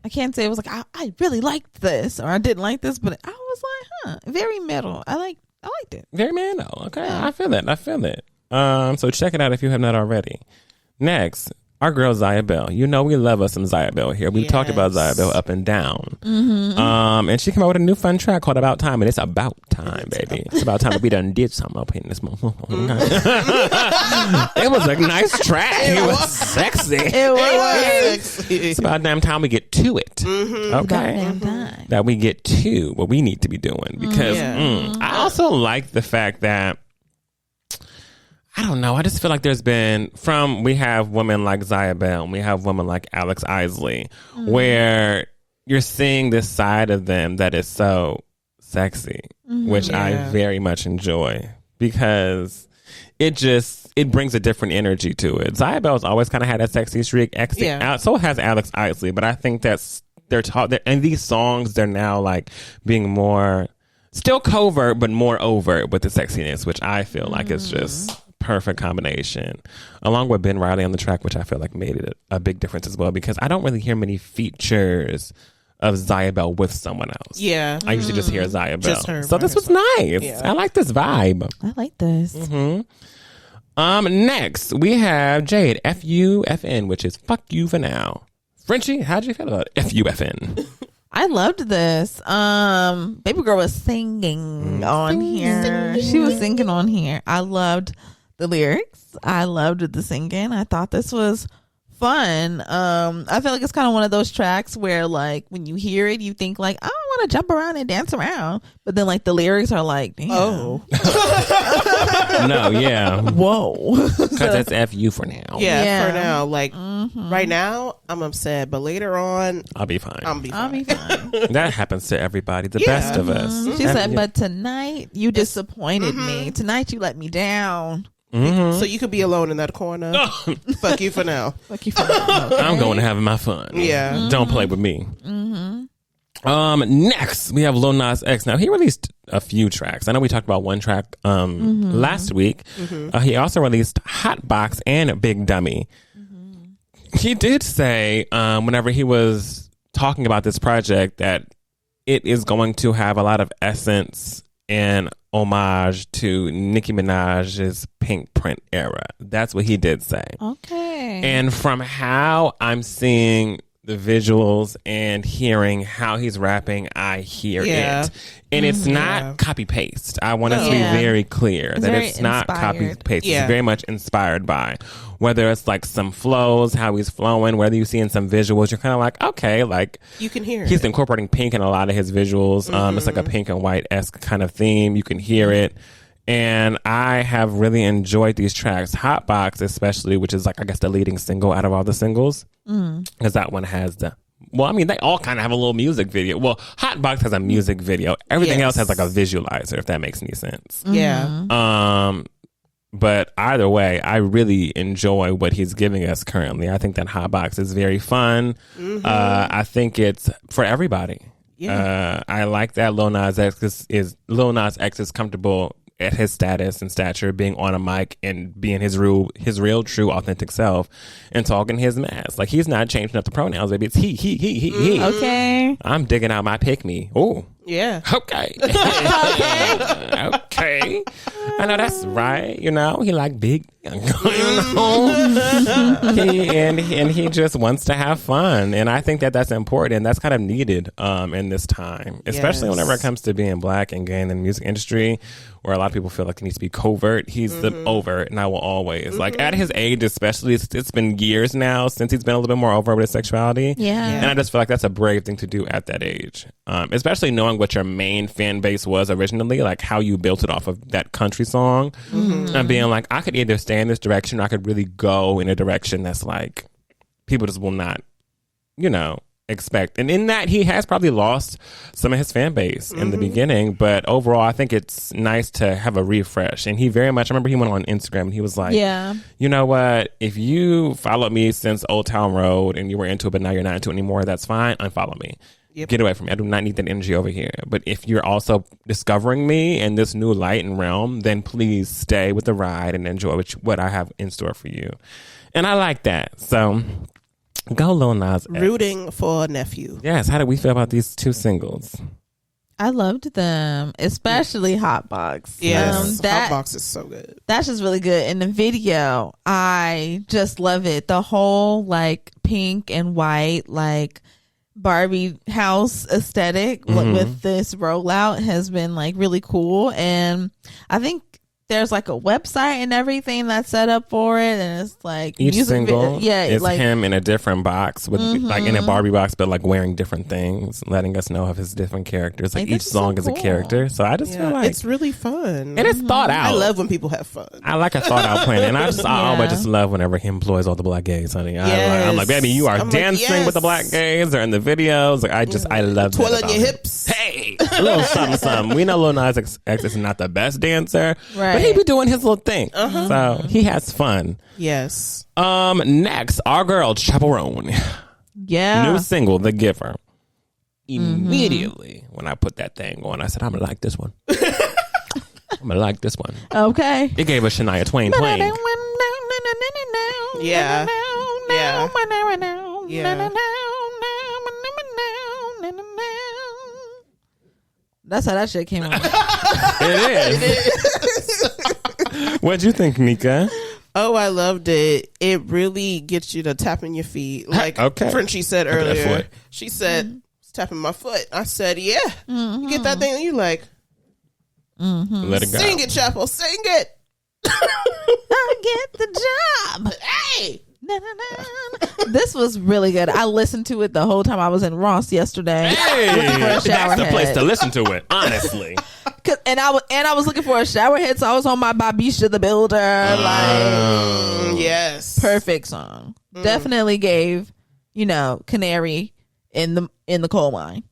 I can't say it was like I really liked this or I didn't like this, but I was like, very middle. I liked it. Very mellow. Okay, yeah. I feel it. So check it out if you have not already. Next, our girl Zyah Belle. You know we love us some Zyah Belle here. We've talked about Zyah Belle up and down. Mm-hmm. And she came out with a new fun track called About Time. And it's about time, baby. It's about time that we done did something up in this moment. It was a nice track. It was sexy. It was sexy. It's about damn time we get to it. Mm-hmm. Okay. That we get to what we need to be doing. Because I also like the fact that I don't know. I just feel like there's been we have women like Zyah Belle and we have women like Alex Isley where you're seeing this side of them that is so sexy, which I very much enjoy because it brings a different energy to it. Zyah Belle's always kind of had that sexy streak. So has Alex Isley, but I think that's in these songs they're now like being more still covert but more overt with the sexiness, which I feel like is just perfect combination, along with Ben Reilly on the track, which I feel like made it a big difference as well because I don't really hear many features of Zyah Belle with someone else. Yeah, I usually just hear Zyah Belle. Just her so this was nice. Yeah. I like this vibe. I like this. Next we have Jade, FUFN, which is fuck you for now. Frenchie, how'd you feel about FUFN? I loved this. Baby girl was singing on here. She was singing on here. I loved the lyrics. I loved the singing. I thought this was fun. I feel like it's kind of one of those tracks where like when you hear it, you think like, I don't want to jump around and dance around. But then like the lyrics are like, damn. Oh. No, yeah. Whoa. Because it's FU for now. Yeah, for now. Like right now, I'm upset. But later on, I'll be fine. I'll be fine. That happens to everybody. The best of us. She said, but tonight you disappointed me. Tonight you let me down. So you could be alone in that corner. Fuck you for now. Fuck you for now. Okay. I'm going to have my fun. Yeah. Don't play with me. Next we have Lil Nas X. Now he released a few tracks. I know we talked about one track last week. He also released Hot Box and Big Dummy. He did say whenever he was talking about this project that it is going to have a lot of essence and homage to Nicki Minaj's Pink Print era. That's what he did say. Okay. And from how I'm seeing the visuals and hearing how he's rapping, I hear it. And it's not copy paste. I want us to be very clear that it's not copy paste. It's very much inspired by. Whether it's like some flows, how he's flowing, whether you see in some visuals, you're kind of like, okay, like you can hear he's incorporating pink in a lot of his visuals. It's like a pink and white-esque kind of theme. You can hear it. And I have really enjoyed these tracks. Hot Box especially, which is like, I guess, the leading single out of all the singles. Because that one has well, I mean, they all kind of have a little music video. Well, Hot Box has a music video. Everything else has like a visualizer, if that makes any sense. Yeah. But either way, I really enjoy what he's giving us currently. I think that Hot Box is very fun. I think it's for everybody. I like that Lil Nas X is comfortable at his status and stature, being on a mic and being his real, true, authentic self and talking his mess. Like, he's not changing up the pronouns, baby. It's he. Okay. I'm digging out my pick me. Oh. Yeah. Okay. Okay. I know that's right. You know, he like big. And he just wants to have fun. And I think that that's important. And that's kind of needed in this time, especially whenever it comes to being black and gay in the music industry, where a lot of people feel like it needs to be covert. He's the overt, and I will always. Like, at his age, especially, it's been years now since he's been a little bit more overt with his sexuality. Yeah. And I just feel like that's a brave thing to do at that age. Especially knowing what your main fan base was originally, like how you built it off of that country song. And being like, I could either stay in this direction or I could really go in a direction that's like, people just will not, you know, expect. And in that, he has probably lost some of his fan base in the beginning, but overall I think it's nice to have a refresh. And he very much, I remember he went on Instagram and he was like, you know what, if you followed me since Old Town Road and you were into it but now you're not into it anymore, that's fine, unfollow me. Get away from me. I do not need that energy over here. But if you're also discovering me in this new light and realm, then please stay with the ride and enjoy what I have in store for you. And I like that. So go Lil Nas X. Rooting for a nephew. Yes. How do we feel about these two singles? I loved them, especially Hotbox. Yes, Hotbox is so good. That's just really good. In the video, I just love it. The whole like pink and white, like Barbie house aesthetic with this rollout has been like really cool. And I think there's like a website and everything that's set up for it, and it's like each single is like him in a different box with like in a Barbie box, but like wearing different things, letting us know of his different characters. Like each song is a character. So I just feel like it's really fun. And it's thought out. I love when people have fun. I like a thought out plan, and I always just love whenever he employs all the black gays, honey. I'm like, baby, you are dancing with the black gays or in the videos. Like, I love that. Twirling your hips. Hey, a little something. We know Lil Nas X is not the best dancer, but he be doing his little thing. So he has fun. Yes. Next, our girl Chappell. New single, The Giver. Immediately when I put that thing on, I said, I'm gonna like this one. I'm gonna like this one. Okay. It gave us Shania Twain playing. Yeah. That's how that shit came out. It is. What'd you think, Nika? Oh, I loved it. It really gets you to tapping your feet. Like Frenchie said earlier. She said, tapping my foot. I said, yeah. You get that thing and you like, let it go. Sing it, Chappell. Sing it. I get the job. Hey. This was really good. I listened to it the whole time I was in Ross yesterday. Hey, that's the place to listen to it, honestly. And I was looking for a shower head, so I was on my Babisha the Builder. Yes, perfect song. Definitely gave, Canary in the coal mine.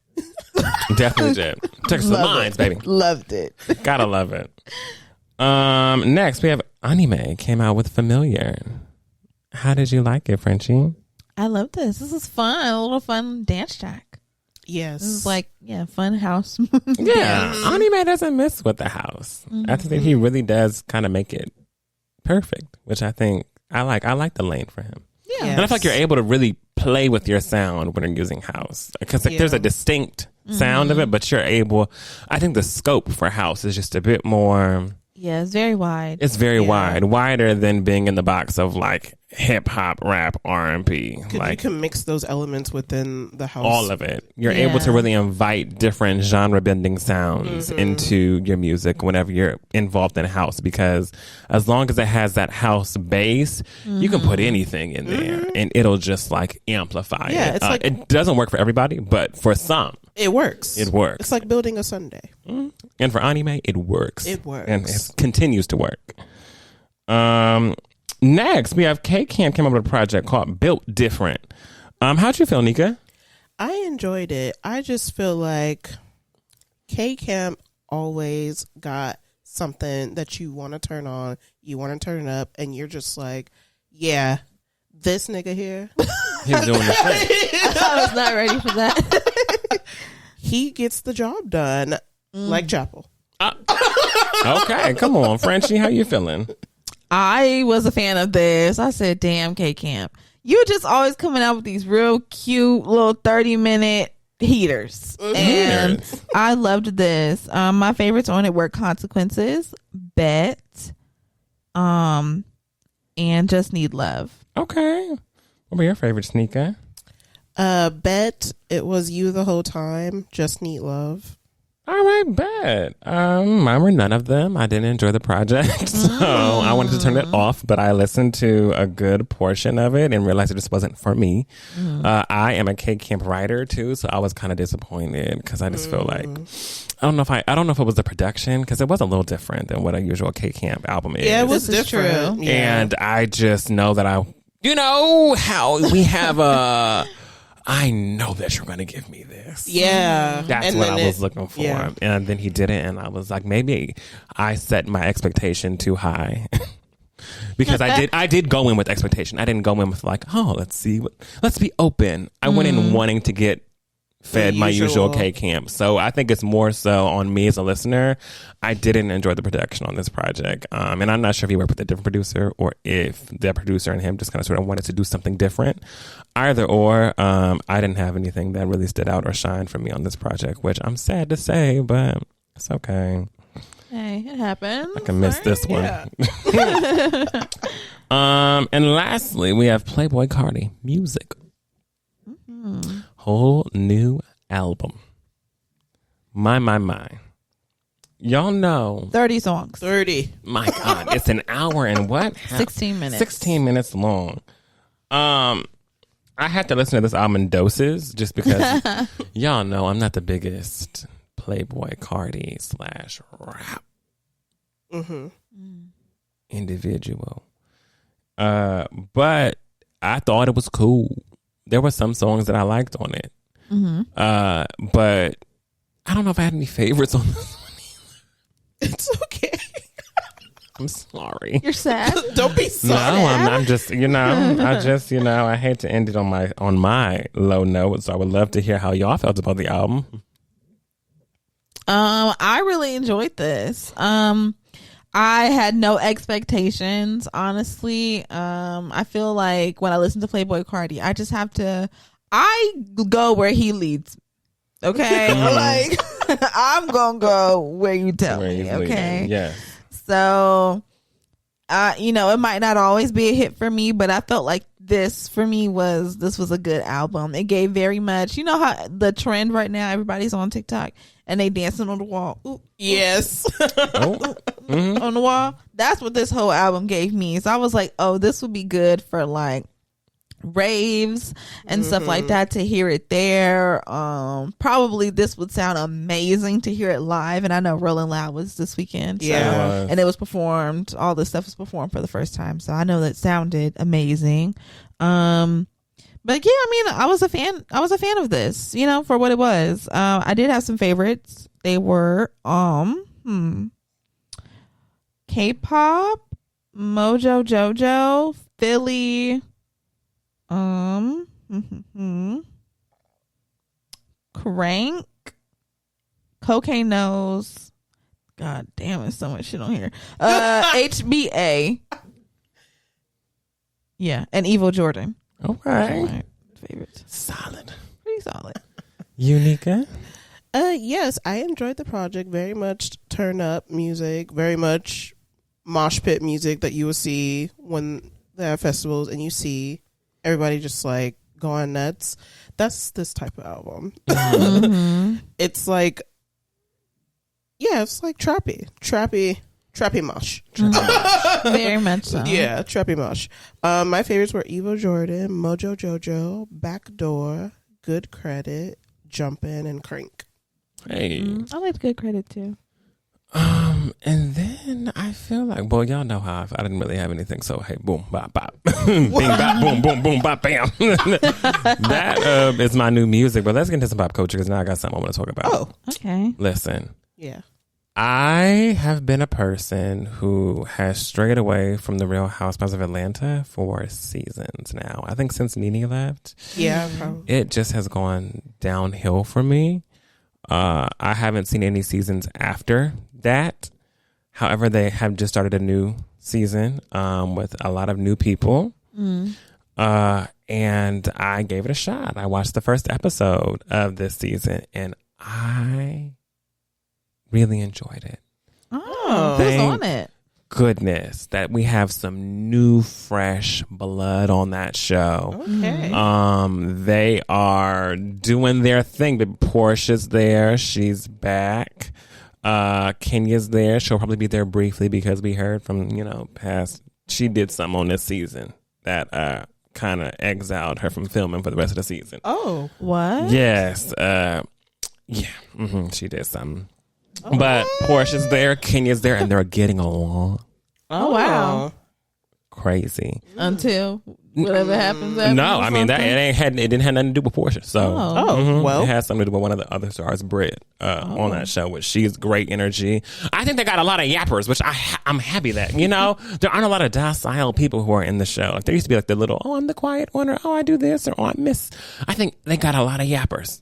Definitely did. Took some lines, baby. Loved it. Gotta love it. Next we have Aminé came out with Familiar. How did you like it, Frenchie? I love this. This is fun. A little fun dance track. Yes. This is like, fun house. Aminé doesn't miss with the house. I think he really does kind of make it perfect, which I think I like. I like the lane for him. Yeah. And I feel like you're able to really play with your sound when you're using house. Because there's a distinct sound of it, but you're able, I think the scope for house is just a bit more... Yeah, it's very wide. It's very wide. Wider than being in the box of like hip hop, rap, R&B. Like, you can mix those elements within the house. All of it. You're able to really invite different genre bending sounds into your music whenever you're involved in house, because as long as it has that house base, you can put anything in there and it'll just like amplify it. It's like, it doesn't work for everybody, but for some, it works. It works. It's like building a Sunday. And for Aminé, it works. It works. And it continues to work. Next, we have K-Camp came up with a project called Built Different. How'd you feel, Nika? I enjoyed it. I just feel like K-Camp always got something that you want to turn on, you want to turn it up, and you're just like, yeah, this nigga here. He's doing the thing. I was not ready for that. He gets the job done like Chappell. Okay, come on, Frenchie, how you feeling? I was a fan of this. I said, damn, K-Camp. You're just always coming out with these real cute little 30-minute heaters. And I loved this. My favorites on it were Consequences, Bet, and Just Need Love. Okay. What were your favorites, Nika? Bet, It Was You the Whole Time, Just Need Love. All right, bet. Mine were none of them. I didn't enjoy the project, so I wanted to turn it off, but I listened to a good portion of it and realized it just wasn't for me. I am a K-Camp writer too, so I was kind of disappointed because I just feel like I don't know if it was the production, because it was a little different than what a usual K-Camp album is. Yeah, it was different. True. Yeah. And I just know that you know how we have a. I know that you're going to give me this. Yeah. That's and what I was looking for. Yeah. And then he did it, and I was like, maybe I set my expectation too high. Because I did go in with expectation. I didn't go in with like, oh, let's be open. I went in wanting to get fed my usual K-Camp. So I think it's more so on me as a listener. I didn't enjoy the production on this project. And I'm not sure if he worked with a different producer or if the producer and him just kind of sort of wanted to do something different. Either or, I didn't have anything that really stood out or shined for me on this project, which I'm sad to say, but it's okay. Hey, it happens. I can miss this one. Yeah. And lastly, we have Playboi Carti, Music. Whole new album. My. Y'all know. 30 songs. 30. My God. It's an hour and what? 16 minutes. 16 minutes long. I had to listen to this album in doses just because y'all know I'm not the biggest Playboi Carti /rap individual. But I thought it was cool. There were some songs that I liked on it. But I don't know if I had any favorites on this one either. It's okay. I'm sorry. You're sad? Don't be sorry. No, I'm just, I hate to end it on my low note, so I would love to hear how y'all felt about the album. I really enjoyed this. I had no expectations, honestly. I feel like when I listen to Playboi Carti, I go where he leads. Okay? Like, I'm going to go where you tell me. Okay? Yeah. So, it might not always be a hit for me, but I felt like this was a good album. It gave very much, you know how the trend right now, everybody's on TikTok and they dancing on the wall. Ooh, yes. On the wall. That's what this whole album gave me. So I was like, oh, this would be good for like raves and stuff like that, to hear it there. Probably this would sound amazing to hear it live, and I know Rolling Loud was this weekend. Yeah. And it was performed, all this stuff was performed for the first time, so I know that sounded amazing. But yeah, I mean, I was a fan of this, for what it was. I did have some favorites. They were K-pop, Mojo Jojo, Philly, Crank, Cocaine Nose. God damn, there's so much shit on here. HBA. Yeah, and Evil Jordan. Okay. My favorites. Solid. Pretty solid. Nika? Yes, I enjoyed the project very much. Turn up music, very much mosh pit music that you will see when they have festivals and you see everybody just like going nuts. That's this type of album. It's like, it's like trappy mosh. Very much so. Yeah, trappy mosh. My favorites were Evo Jordan, Mojo Jojo, Backdoor, Good Credit, Jumpin', and Crank. Hey. I liked Good Credit too. And then I feel like, well, y'all know how I didn't really have anything. So hey, boom, bop, bop, bing, bop, boom, boom, boom, bop, bam. That is my new music. But let's get into some pop culture because now I got something I want to talk about. Oh, okay. Listen. Yeah. I have been a person who has strayed away from the Real Housewives of Atlanta for seasons now. I think since Nene left. Yeah. It just has gone downhill for me. I haven't seen any seasons after that. However, they have just started a new season with a lot of new people. And I gave it a shot. I watched the first episode of this season, and I really enjoyed it. Oh, who's on it? Goodness, that we have some new, fresh blood on that show. Okay. They are doing their thing. But Portia's there. She's back. Kenya's there. She'll probably be there briefly because we heard from, past. She did something on this season that kind of exiled her from filming for the rest of the season. Oh, what? Yes. She did something. Oh. But Portia's there, Kenya's there, and they're getting along. Oh, wow. Crazy. Until whatever happens. No, I mean, it didn't have nothing to do with Portia. So, well. It has something to do with one of the other stars, Britt, on that show, which she's great energy. I think they got a lot of yappers, which I'm happy that, there aren't a lot of docile people who are in the show. Like, there used to be like the little, I'm the quiet one, or, I do this, or, I miss. I think they got a lot of yappers.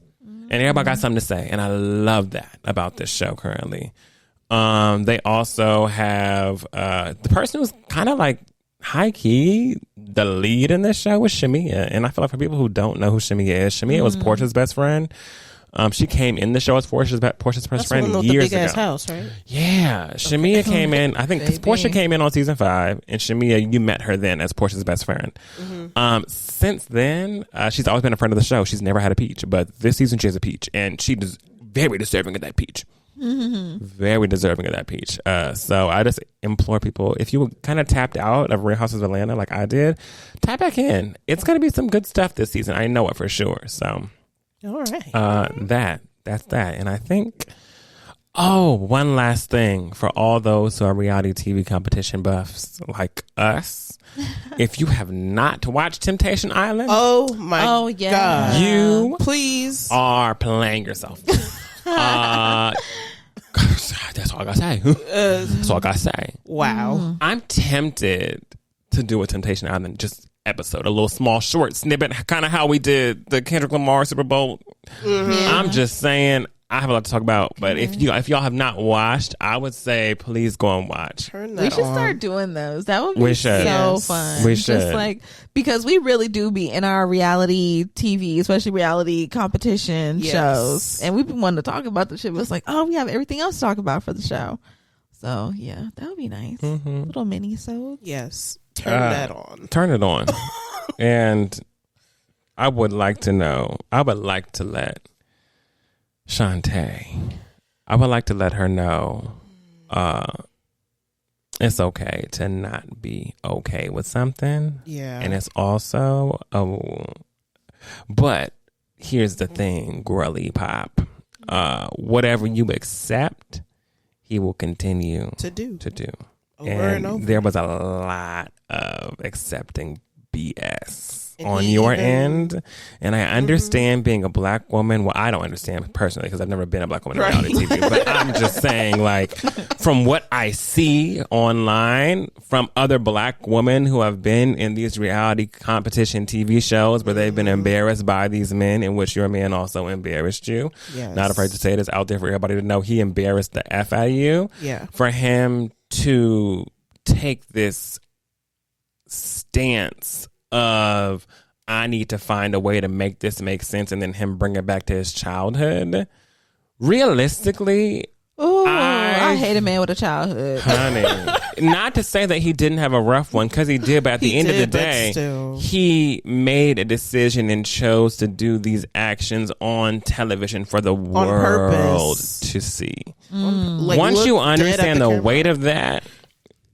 And everybody got something to say. And I love that about this show currently. They also have the person who's kind of like high key, the lead in this show was Shamia. And I feel like for people who don't know who Shamia is, Shamia was Portia's best friend. She came in the show as Portia's best friend years ago. Big-ass house, right? Yeah. Shamia came in, I think, because Portia came in on season 5, and Shamia, you met her then as Portia's best friend. Since then, she's always been a friend of the show. She's never had a peach, but this season she has a peach, and she is very deserving of that peach. Very deserving of that peach. So I just implore people, if you were kind of tapped out of Real Houses of Atlanta like I did, tap back in. It's going to be some good stuff this season. I know it for sure. So, all right. That's that. And I think, one last thing for all those who are reality TV competition buffs like us. If you have not watched Temptation Island, God, you please are playing yourself. That's all I gotta say. That's all I gotta say. Wow. I'm tempted to do a Temptation Island just episode, a little small short snippet, kind of how we did the Kendrick Lamar Super Bowl. I'm just saying, I have a lot to talk about, but if y'all have not watched, I would say please go and watch. We should start doing those. That would be so fun. We should. Just because we really do be in our reality TV, especially reality competition shows, and we've been wanting to talk about the shit, but it's like, we have everything else to talk about for the show. So yeah, that would be nice. Little mini-sode. Yes. Turn that on. Turn it on. And I would like to let Shantae, I would like to let her know it's okay to not be okay with something. Yeah. And it's also, but here's the thing, girly pop. Whatever you accept, he will continue to do. Over and over. There was a lot of accepting BS on your end, and I understand being a black woman. Well, I don't understand personally because I've never been a black woman in reality TV, but I'm just saying, like, from what I see online from other black women who have been in these reality competition TV shows where they've been embarrassed by these men, in which your man also embarrassed you. Yes. Not afraid to say it, is out there for everybody to know. He embarrassed the F out of you. Yeah. For him to take this stance of, I need to find a way to make this make sense, and then him bring it back to his childhood. Realistically, I hate a man with a childhood. Honey, not to say that he didn't have a rough one, because he did, but at the end of the day, he made a decision and chose to do these actions on television for the world to see. Once you understand the weight of that,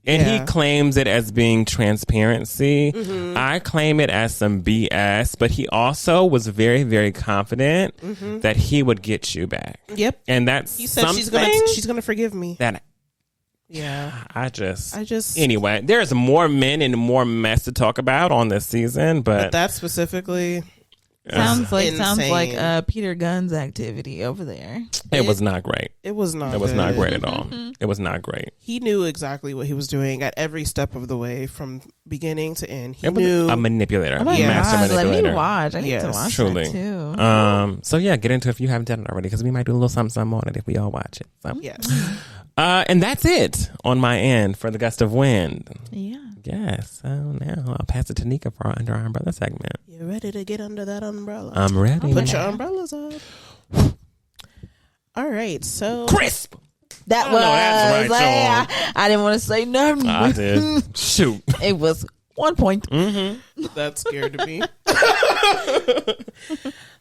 and he claims it as being transparency. I claim it as some BS, but he also was very, very confident that he would get you back. Yep. And that's he said she's gonna forgive me. I just anyway, there's more men and more mess to talk about on this season, but that specifically sounds like Peter Gunn's activity over there. It was not great. It was not great at all. It was not great. He knew exactly what he was doing at every step of the way, from beginning to end. He knew a manipulator. Oh my master God, manipulator. Let me watch. I need to watch truly. that too. So yeah, get into it if you haven't done it already, because we might do a little something on it if we all watch it. So. Yes. And that's it on my end for the gust of wind. Yeah. Yes. So now I'll pass it to Nika for our Under Our Umbrella segment. You ready to get under that umbrella? I'm ready. Put your umbrellas up. All right. So crisp. That was that's right, I didn't want to say nothing. I did. Shoot. It was 1 point. Mm-hmm. that scared me.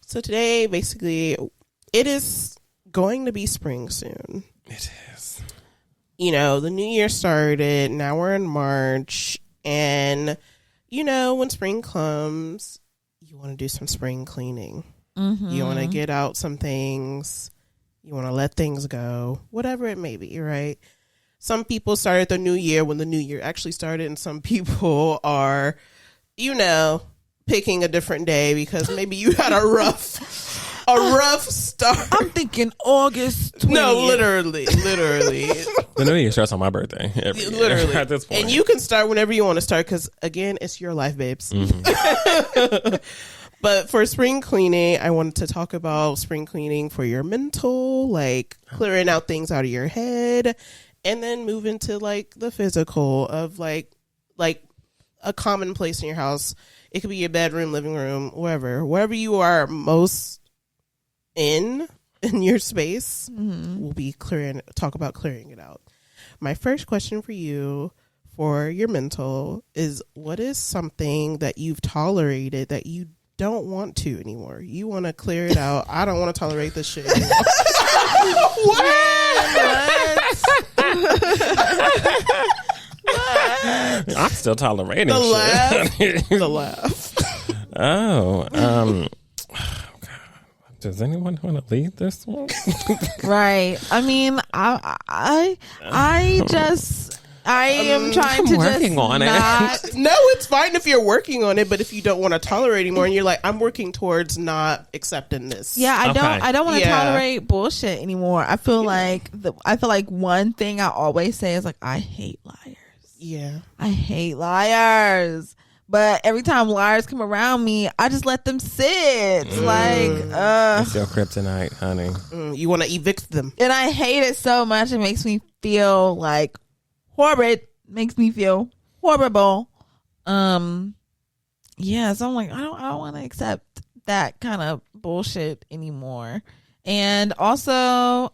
So today, basically, it is going to be spring soon. It is. You know, the new year started. Now we're in March. And, you know, when spring comes, you want to do some spring cleaning. Mm-hmm. You want to get out some things. You want to let things go. Whatever it may be, right? Some people started the new year when the new year actually started. And some people are, you know, picking a different day because maybe you had a rough start. I'm thinking August 20th. No, literally. The new year starts on my birthday. Literally. At this point. And you can start whenever you want to start because, again, it's your life, babes. Mm-hmm. But for spring cleaning, I wanted to talk about spring cleaning for your mental, like clearing out things out of your head, and then move into like the physical of like a common place in your house. It could be your bedroom, living room, wherever you are most in your space. We'll be talk about clearing it out. My first question for you for your mental is, what is something that you've tolerated that you don't want to anymore? You want to clear it out. I don't want to tolerate this shit anymore. What? I'm still tolerating The shit. laugh. The laugh. Oh, does anyone want to lead this one? Right. I mean, I am trying to working just on it. not. No, it's fine if you're working on it, but if you don't want to tolerate anymore and you're like, I'm working towards not accepting this. Yeah, I don't want to Yeah. tolerate bullshit anymore. I feel like one thing I always say is like, I hate liars. Yeah. I hate liars. But every time liars come around me, I just let them sit. It's It's your kryptonite, honey. You want to evict them. and I hate it so much. It makes me feel like horrid. Makes me feel horrible. Yeah, so I'm like, I don't want to accept that kind of bullshit anymore. And also,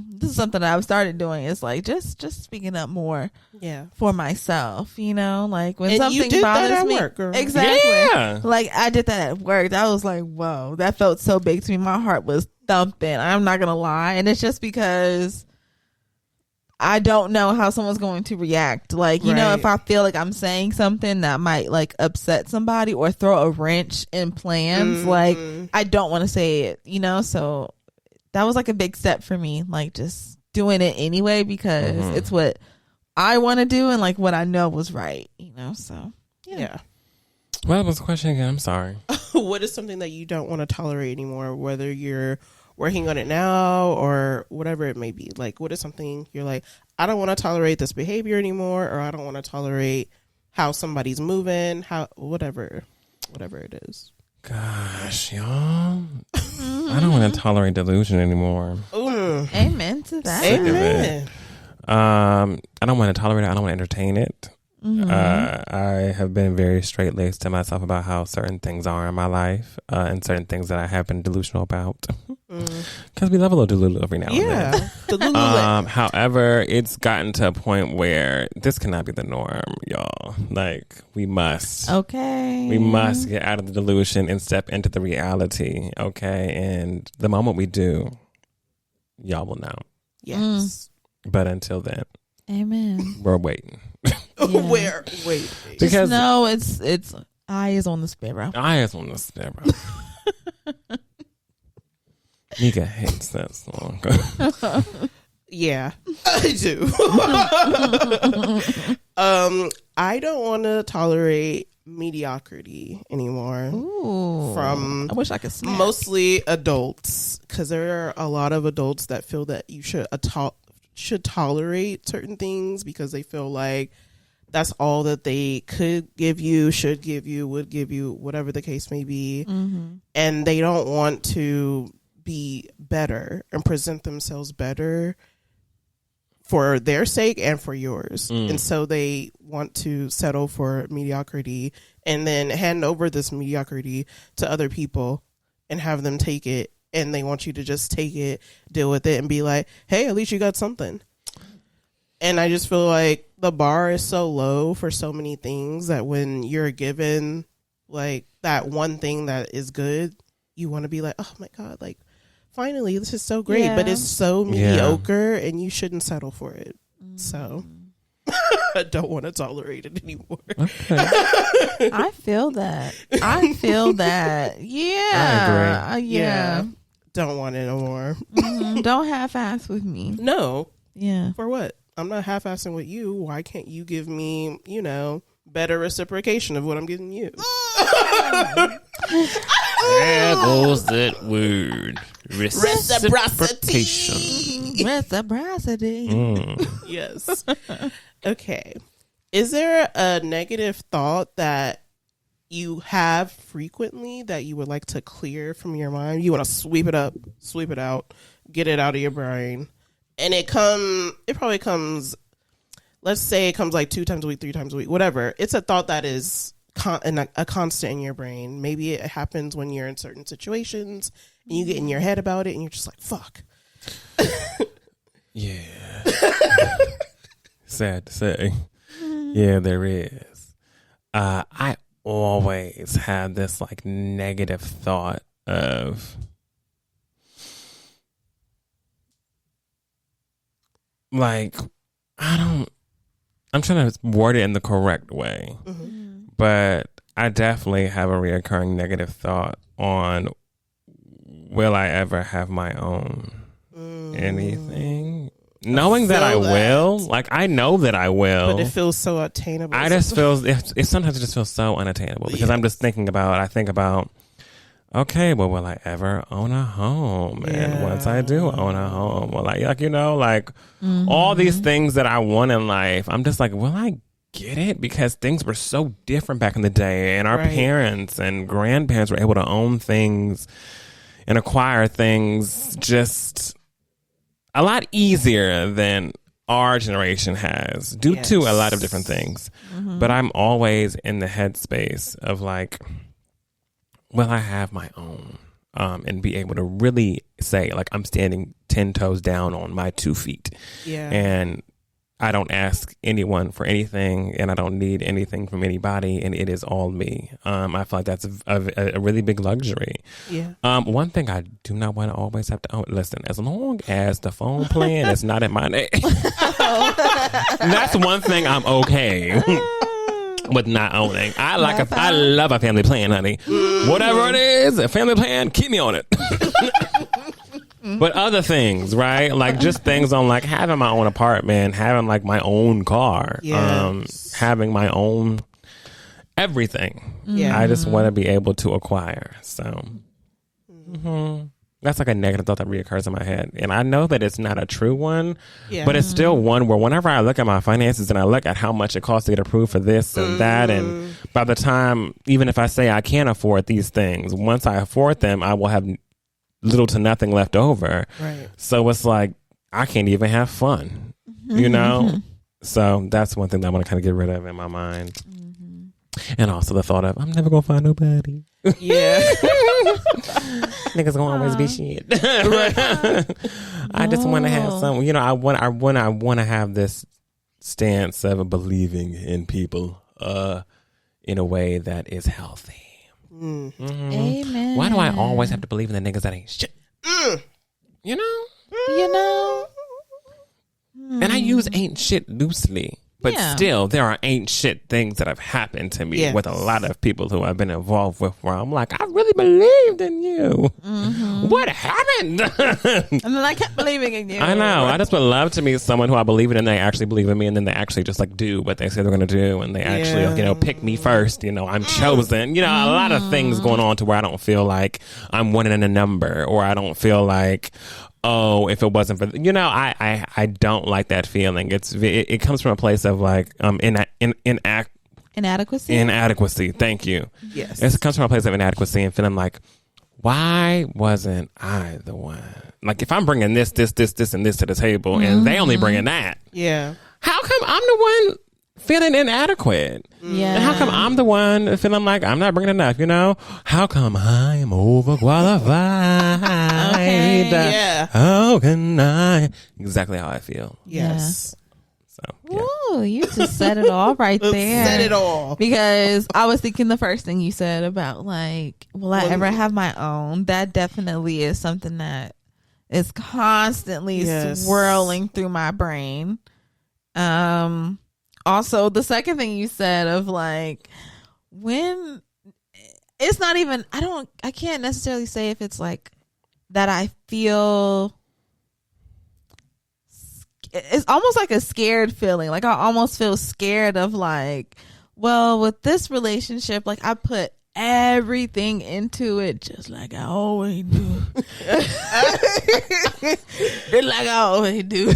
this is something that I've started doing. Is like just speaking up more. Yeah. For myself, you know, like when And something you did bothers that at me. work, girl. Exactly. Yeah. Like I did that at work. I was like, whoa, that felt so big to me. My heart was thumping. I'm not gonna lie, and it's just because I don't know how someone's going to react. Like, you know, if I feel like I'm saying something that might like upset somebody or throw a wrench in plans, like I don't want to say it, you know? So that was like a big step for me, like just doing it anyway, because it's what I want to do and like what I know was right, you know? So, Yeah. What was the question again? I'm sorry. What is something that you don't want to tolerate anymore, whether you're working on it now or whatever it may be? Like, what is something you're like, I don't want to tolerate this behavior anymore, or I don't want to tolerate how somebody's moving, how whatever it is. Gosh, y'all. I don't want to tolerate delusion anymore. Amen to that. Amen. I don't want to tolerate it. I don't want to entertain it. I have been very straight-laced to myself about how certain things are in my life and certain things that I have been delusional about. Because we love a little delulu every now and then. However, it's gotten to a point where this cannot be the norm, y'all. Like, we must. Okay. We must get out of the delusion and step into the reality, okay? And the moment we do, y'all will know. Yes. But until then, Amen. we're waiting. Wait. Because just know it's eye is on the sparrow. I is on the sparrow. Nika hates that song. Yeah, I do. I don't want to tolerate mediocrity anymore. Ooh. From I wish I could snap. mostly adults, because there are a lot of adults that feel that you should tolerate certain things because they feel like that's all that they could give you, should give you, would give you, whatever the case may be. And they don't want to be better and present themselves better for their sake and for yours. And so they want to settle for mediocrity and then hand over this mediocrity to other people and have them take it. And they want you to just take it, deal with it, and be like, hey, at least you got something. And I just feel like the bar is so low for so many things that when you're given like that one thing that is good, you want to be like, oh my God, like finally, this is so great. Yeah. But it's so mediocre and you shouldn't settle for it. So I don't want to tolerate it anymore. Okay. I feel that. Yeah. I agree. Yeah. Don't want it no more. Don't half-ass with me. No. Yeah. For what? I'm not half-assing with you. Why can't you give me, better reciprocation of what I'm giving you? There goes that word. Reciprocity. Reciprocity. Yes. Okay. Is there a negative thought that you have frequently that you would like to clear from your mind? You want to sweep it up, sweep it out, get it out of your brain. And it probably comes, let's say it comes like 2 times a week, 3 times a week, whatever. It's a thought that is a constant in your brain. Maybe it happens when you're in certain situations and you get in your head about it and you're just like, fuck. Yeah. Sad to say. Yeah, there is. I always have this like negative thought of like, I'm trying to word it in the correct way, but I definitely have a reoccurring negative thought on, will I ever have my own anything? Knowing that I will, like I know that I will, but it feels so attainable. I just feel it sometimes it just feels so unattainable because I'm just thinking about. Okay, well, will I ever own a home? And once I do own a home, well, all these things that I want in life, I'm just like, will I get it? Because things were so different back in the day, and our parents and grandparents were able to own things and acquire things just a lot easier than our generation has due to a lot of different things. But I'm always in the headspace of like, will I have my own and be able to really say like I'm standing 10 toes down on my 2 feet. Yeah. And I don't ask anyone for anything and I don't need anything from anybody and it is all me. I feel like that's a really big luxury. Yeah. One thing I do not want to always have to own, listen, as long as the phone plan is not in my name, that's one thing I'm okay with not owning. I love a family plan, honey. Whatever it is, a family plan, keep me on it. But other things, right? Like just things on like having my own apartment, having like my own car, having my own everything. Yeah. I just want to be able to acquire. So that's like a negative thought that reoccurs in my head. And I know that it's not a true one, but it's still one where whenever I look at my finances and I look at how much it costs to get approved for this and that, and by the time, even if I say I can't afford these things, once I afford them, I will have little to nothing left over. Right. So it's like, I can't even have fun, you know? So that's one thing that I want to kind of get rid of in my mind. And also the thought of, I'm never going to find nobody. Yeah. Niggas gonna always be shit. I just want to have some, I want to have this stance of believing in people in a way that is healthy. Amen. Why do I always have to believe in the niggas that ain't shit? You know? And I use ain't shit loosely. But still, there are ain't shit things that have happened to me with a lot of people who I've been involved with where I'm like, I really believed in you. What happened? And then I kept believing in you. I know. I just would love to meet someone who I believe in and they actually believe in me and then they actually just like do what they say they're going to do and they actually, pick me first. I'm chosen. A lot of things going on to where I don't feel like I'm winning in a number or I don't feel like, oh, if it wasn't for, I don't like that feeling. It comes from a place of like inadequacy. Inadequacy. Thank you. Yes. It comes from a place of inadequacy and feeling like, why wasn't I the one? Like if I'm bringing this, and this to the table, and they only bringing that, how come I'm the one feeling inadequate? Yeah. And how come I'm the one feeling like I'm not bringing enough? How come I'm overqualified? Okay, yeah. How can I? Exactly how I feel. Yes. So, yeah. Ooh, you just said it all right there. Said it all. Because I was thinking the first thing you said about like, will I ever have my own? That definitely is something that is constantly swirling through my brain. Also, the second thing you said of like, when it's not even, I can't necessarily say if it's like that I feel, it's almost like a scared feeling. Like I almost feel scared of like, well, with this relationship, like I put everything into it just like I always do. Just like I always do.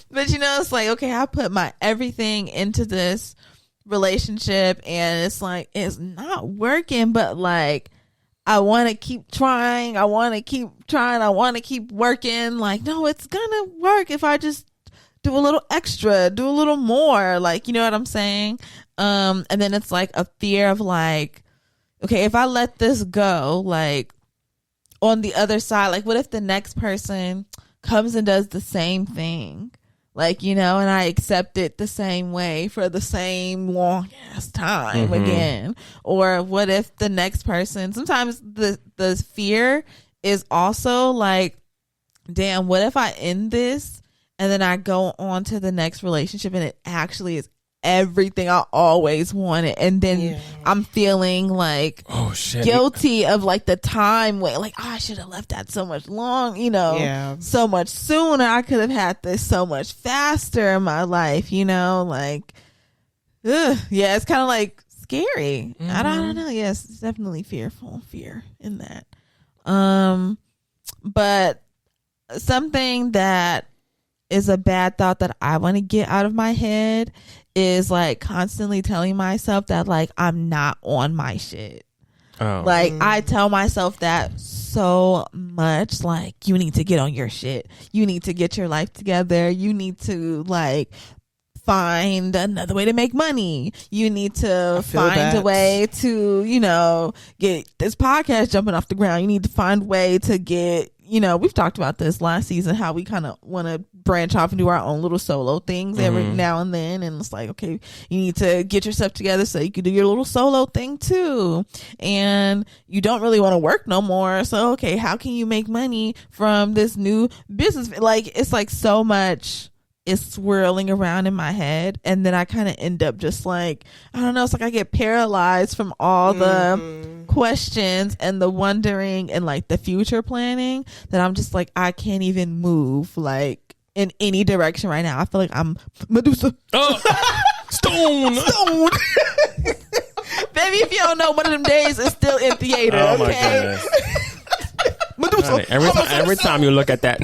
But it's like, okay, I put my everything into this relationship and it's like it's not working, but like I want to keep trying. I want to keep working. Like, no, it's gonna work if I just do a little extra, do a little more. Like, you know what I'm saying? And then it's like a fear of like, okay, if I let this go, like on the other side, like what if the next person comes and does the same thing? Like, and I accept it the same way for the same long ass time again. Or what if the next person, sometimes the fear is also like, damn, what if I end this and then I go on to the next relationship and it actually is everything I always wanted, and then I'm feeling like guilty of like the time wait, like I should have left that so much so much sooner. I could have had this so much faster in my life, like it's kind of like scary. I don't know. Yes, it's definitely fear in that. But something that is a bad thought that I want to get out of my head is like constantly telling myself that like I'm not on my shit. Like I tell myself that so much, like you need to get on your shit. You need to get your life together. You need to like find another way to make money. You need to find a way to, get this podcast jumping off the ground. You need to find a way to get, we've talked about this last season, how we kind of want to branch off and do our own little solo things every now and then. And it's like, okay, you need to get yourself together so you can do your little solo thing too. And you don't really want to work no more. So, okay, how can you make money from this new business? Like, it's like so much is swirling around in my head, and then I kind of end up just like, I don't know, it's like I get paralyzed from all the questions and the wondering and like the future planning that I'm just like, I can't even move like in any direction right now. I feel like I'm Medusa. Stone. Baby, if you don't know, one of them days is still in theater. Oh my goodness. Medusa. Every time you look at that.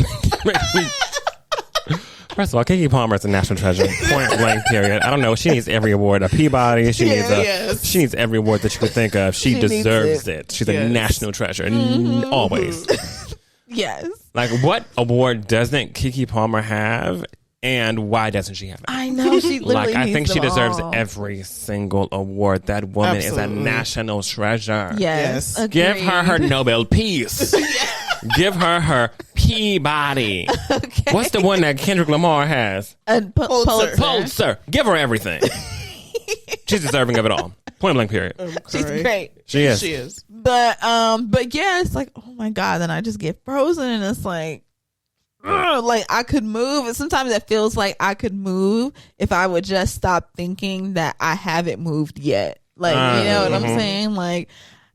First of all, Keke Palmer is a national treasure. Point blank, period. I don't know. She needs every award. A Peabody. She needs every award that you could think of. She deserves it. She's a national treasure. Always. Yes. Like, what award doesn't Keke Palmer have, and why doesn't she have it? I know. She literally I think she deserves all. Every single award. That woman is a national treasure. Yes. Give her Nobel Peace. Give her Peabody. Okay. What's the one that Kendrick Lamar has? Pulitzer. Give her everything. She's deserving of it all. Point blank, period. She's great. She is. But yeah, it's like, oh my God. Then I just get frozen, and it's like I could move. And sometimes it feels like I could move if I would just stop thinking that I haven't moved yet. Like, you know what I'm saying? Like,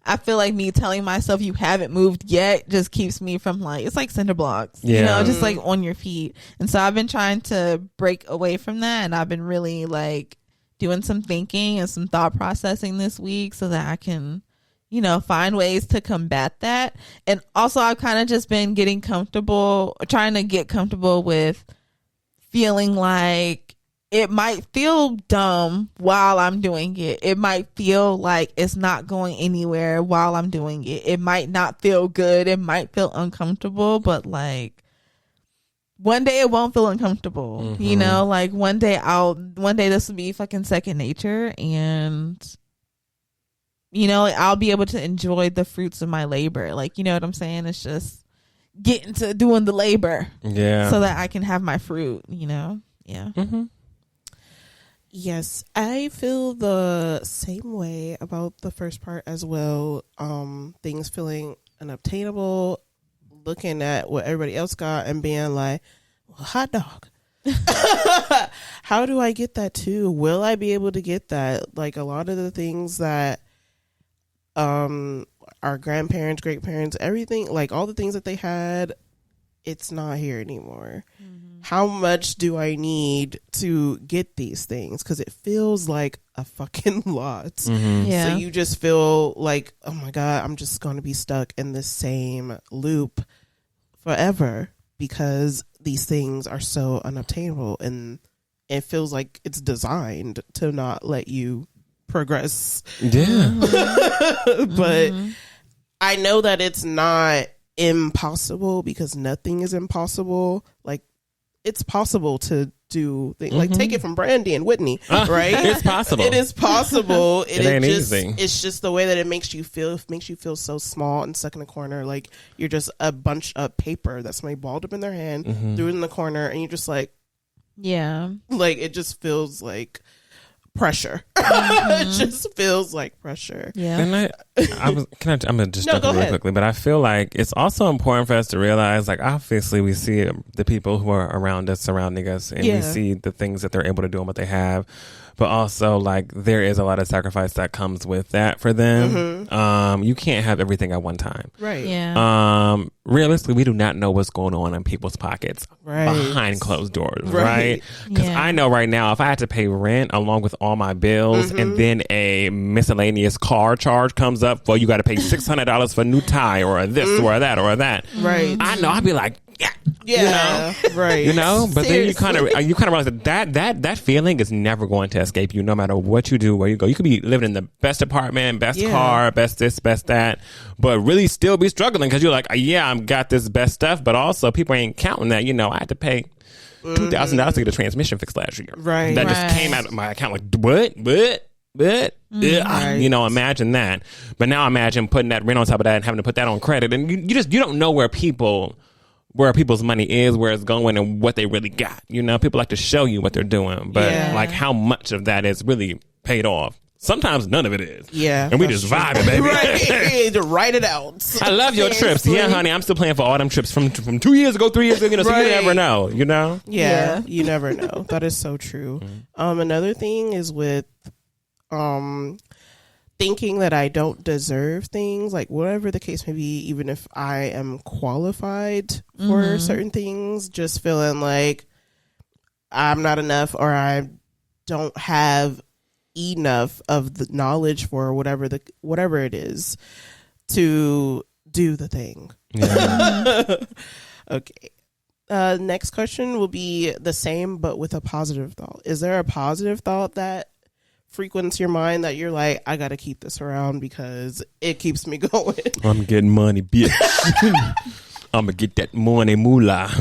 I feel like me telling myself you haven't moved yet just keeps me from like, it's like cinder blocks, just like on your feet. And so I've been trying to break away from that, and I've been really like doing some thinking and some thought processing this week so that I can, find ways to combat that. And also I've kind of just been trying to get comfortable with feeling like it might feel dumb while I'm doing it. It might feel like it's not going anywhere while I'm doing it. It might not feel good. It might feel uncomfortable, but like one day it won't feel uncomfortable. Mm-hmm. You know, like one day this will be fucking second nature, and you know, I'll be able to enjoy the fruits of my labor. Like, you know what I'm saying? It's just getting to doing the labor. Yeah. So that I can have my fruit, you know? Yeah. Mm-hmm. Yes, I feel the same way about the first part as well. Things feeling unobtainable, looking at what everybody else got and being like, well, hot dog. How do I get that too? Will I be able to get that? Like a lot of the things that our grandparents, great parents, everything, like all the things that they had, it's not here anymore. Mm-hmm. How much do I need to get these things? Because it feels like a fucking lot. Mm-hmm. Yeah. So you just feel like, oh my God, I'm just going to be stuck in the same loop forever because these things are so unobtainable, and it feels like it's designed to not let you progress. Yeah. Mm-hmm. But I know that it's not impossible because nothing is impossible. Like, it's possible to do things. Like, take it from Brandy and Whitney, right? It's possible. It is possible. It ain't just, easy. It's just the way that it makes you feel. It makes you feel so small and stuck in a corner. Like you're just a bunch of paper that somebody balled up in their hand, threw it in the corner, and you're just like, yeah. Like, it just feels like pressure. It just feels like pressure. Yeah. And I'm gonna just jump in really quickly, but I feel like it's also important for us to realize, like, obviously we see the people who are around us, surrounding us, and we see the things that they're able to do and what they have, but also like there is a lot of sacrifice that comes with that for them. You can't have everything at one time, Right. Yeah. Realistically, we do not know what's going on in people's pockets behind closed doors, right? Because I know right now, if I had to pay rent along with all my bills, and then a miscellaneous car charge comes up, well, you got to pay $600 for a new tie or this or that or that. Right. I know. I'd be like, you know, right. You know, but Seriously. then you kind of realize that feeling is never going to escape you, no matter what you do, where you go. You could be living in the best apartment, best car, best this, best that, but really still be struggling because you're like, yeah, I've got this best stuff, but also people ain't counting that. You know, I had to pay $2,000 to get a transmission fixed last year. Right. That just came out of my account like, what? You know, imagine that. But now imagine putting that rent on top of that and having to put that on credit, and you don't know where people's money is, where it's going, and what they really got. You know, people like to show you what they're doing, but like how much of that is really paid off. Sometimes none of it is. Yeah. And we just vibing, baby. Right. To write it out. I love your trips. Yeah, honey, I'm still playing for all them trips from 2 years ago, 3 years ago, you know, so you never know, you know? Yeah. You never know. That is so true. Another thing is with thinking that I don't deserve things, like whatever the case may be, even if I am qualified for certain things, just feeling like I'm not enough, or I don't have enough of the knowledge for whatever it is to do the thing. Yeah. Okay. Next question will be the same, but with a positive thought. Is there a positive thought that frequents your mind that you're like, I gotta keep this around because it keeps me going? I'm getting money, bitch. I'm gonna get that money moolah.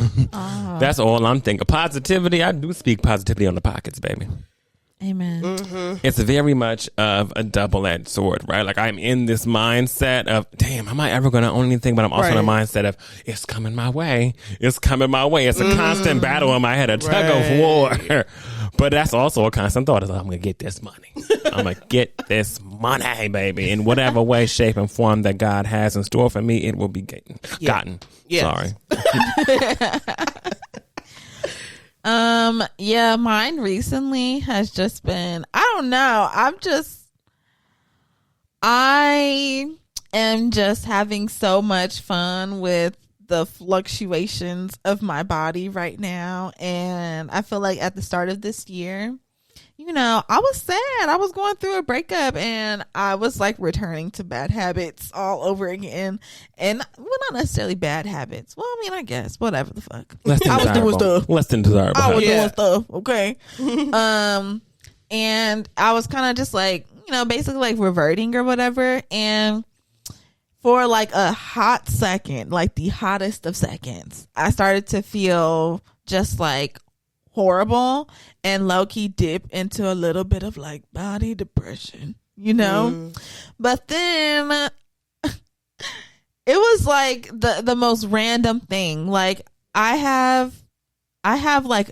That's all I'm thinking. Positivity. I do speak positivity on the pockets, baby. Amen. It's very much of a double-edged sword, right? Like, I'm in this mindset of, damn, am I ever going to own anything? But I'm also in a mindset of, it's coming my way. It's coming my way. It's a constant battle in my head, a tug of war. But that's also a constant thought is, I'm going to get this money. I'm going to get this money, baby. In whatever way, shape, and form that God has in store for me, it will be gotten. Yes. Sorry. Yeah, mine recently has just been, I don't know. I am just having so much fun with the fluctuations of my body right now. And I feel like at the start of this year, you know, I was sad. I was going through a breakup and I was like returning to bad habits all over again. And well, not necessarily bad habits. Well, I mean, I guess whatever the fuck. Less than I was doing stuff. Less than desirable. I was doing stuff. Okay. And I was kind of just like, you know, basically like reverting or whatever. And for like a hot second, like the hottest of seconds, I started to feel just like horrible and low-key dip into a little bit of like body depression, you know. But then it was like the most random thing. Like I have like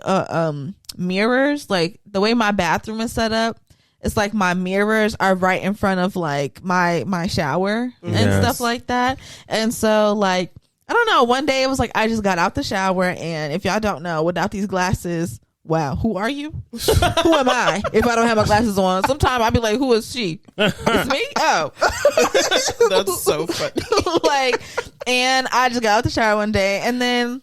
mirrors, like the way my bathroom is set up. It's like my mirrors are right in front of like my shower and stuff like that. And so like, I don't know. One day it was like I just got out the shower, and if y'all don't know, without these glasses, wow, who are you? Who am I? If I don't have my glasses on, sometimes I'll be like, who is she? It's me? Oh, that's so funny. Like, and I just got out the shower one day, and then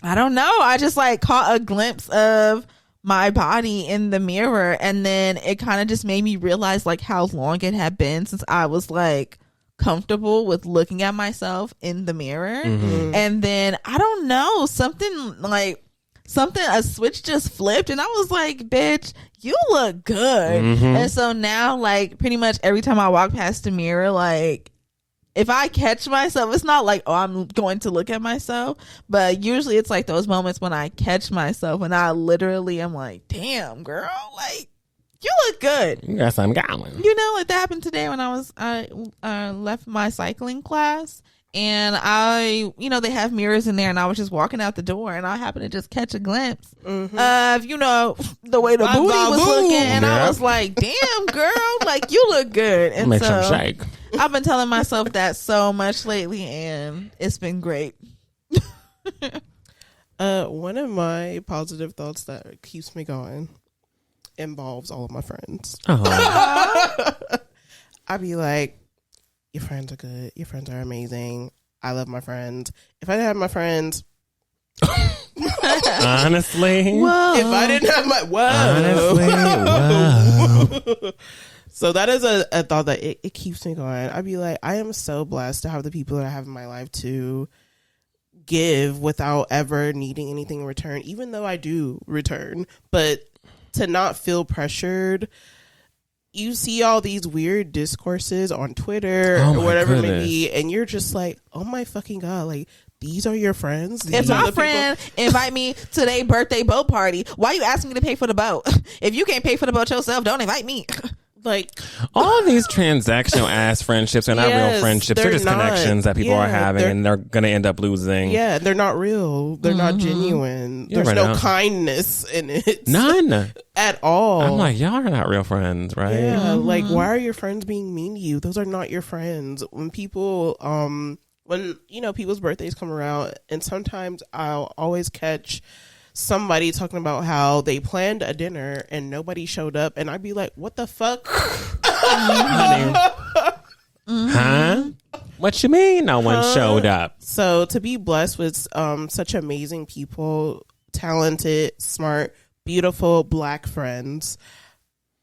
I don't know. I just like caught a glimpse of my body in the mirror, and then it kind of just made me realize like how long it had been since I was like comfortable with looking at myself in the mirror. And then I don't know, a switch just flipped, and I was like, bitch, you look good. And so now like pretty much every time I walk past the mirror, like if I catch myself, it's not like, oh, I'm going to look at myself, but usually it's like those moments when I catch myself and I literally am like, damn girl, like you look good. You got something going. You know, like that happened today when I left my cycling class, and you know, they have mirrors in there, and I was just walking out the door, and I happened to just catch a glimpse of, you know, the way the booty was looking, and I was like, damn girl, like you look good. And Make so some shake. I've been telling myself that so much lately, and it's been great. One of my positive thoughts that keeps me going involves all of my friends. I be like, your friends are good. Your friends are amazing. I love my friends. If I didn't have my friends, honestly, whoa. If I didn't have my whoa. So that is a thought that it keeps me going. I'd be like, I am so blessed to have the people that I have in my life to give without ever needing anything in return, even though I do return, but to not feel pressured. You see all these weird discourses on Twitter or whatever it may be, and you're just like, oh my fucking God, like, these are your friends? If my friend invite me to their birthday boat party, why you asking me to pay for the boat? If you can't pay for the boat yourself, don't invite me. Like, all these transactional ass friendships are not real friendships. They're just connections that people are having, and they're gonna end up losing. Yeah, they're not real. They're not genuine. There's no kindness in it. None at all. I'm like, y'all are not real friends, right? Yeah, like, why are your friends being mean to you? Those are not your friends. When people, when you know people's birthdays come around, and sometimes I'll always catch somebody talking about how they planned a dinner and nobody showed up, and I'd be like, what the fuck? Huh? What you mean no one showed up? So to be blessed with such amazing people, talented, smart, beautiful Black friends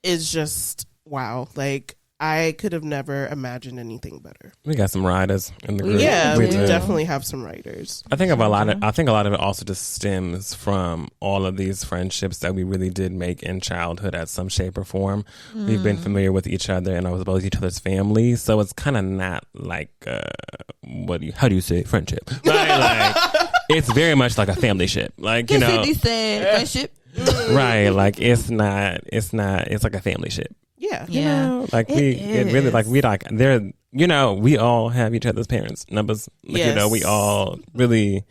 is just wow. Like, I could have never imagined anything better. We got some riders in the group. Yeah, we definitely have some writers. I think a lot of it also just stems from all of these friendships that we really did make in childhood at some shape or form. We've been familiar with each other and with each other's families, so it's kind of not like how do you say friendship? Like it's very much like a family ship. Like, you know, friendship. Right? Like it's like a family ship. Yeah. You know, like we all have each other's parents' numbers. Like, you know, we all really,